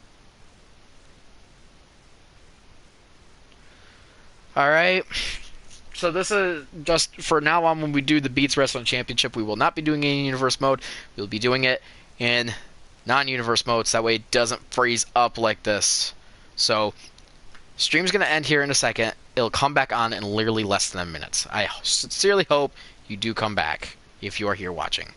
Alright, so this is just for now on when we do the Beats Wrestling Championship. We will not be doing it in Universe mode. We'll be doing it in non-Universe mode, so that way it doesn't freeze up like this. So, stream's going to end here in a second. It'll come back on in literally less than a minute. I sincerely hope you do come back if you are here watching.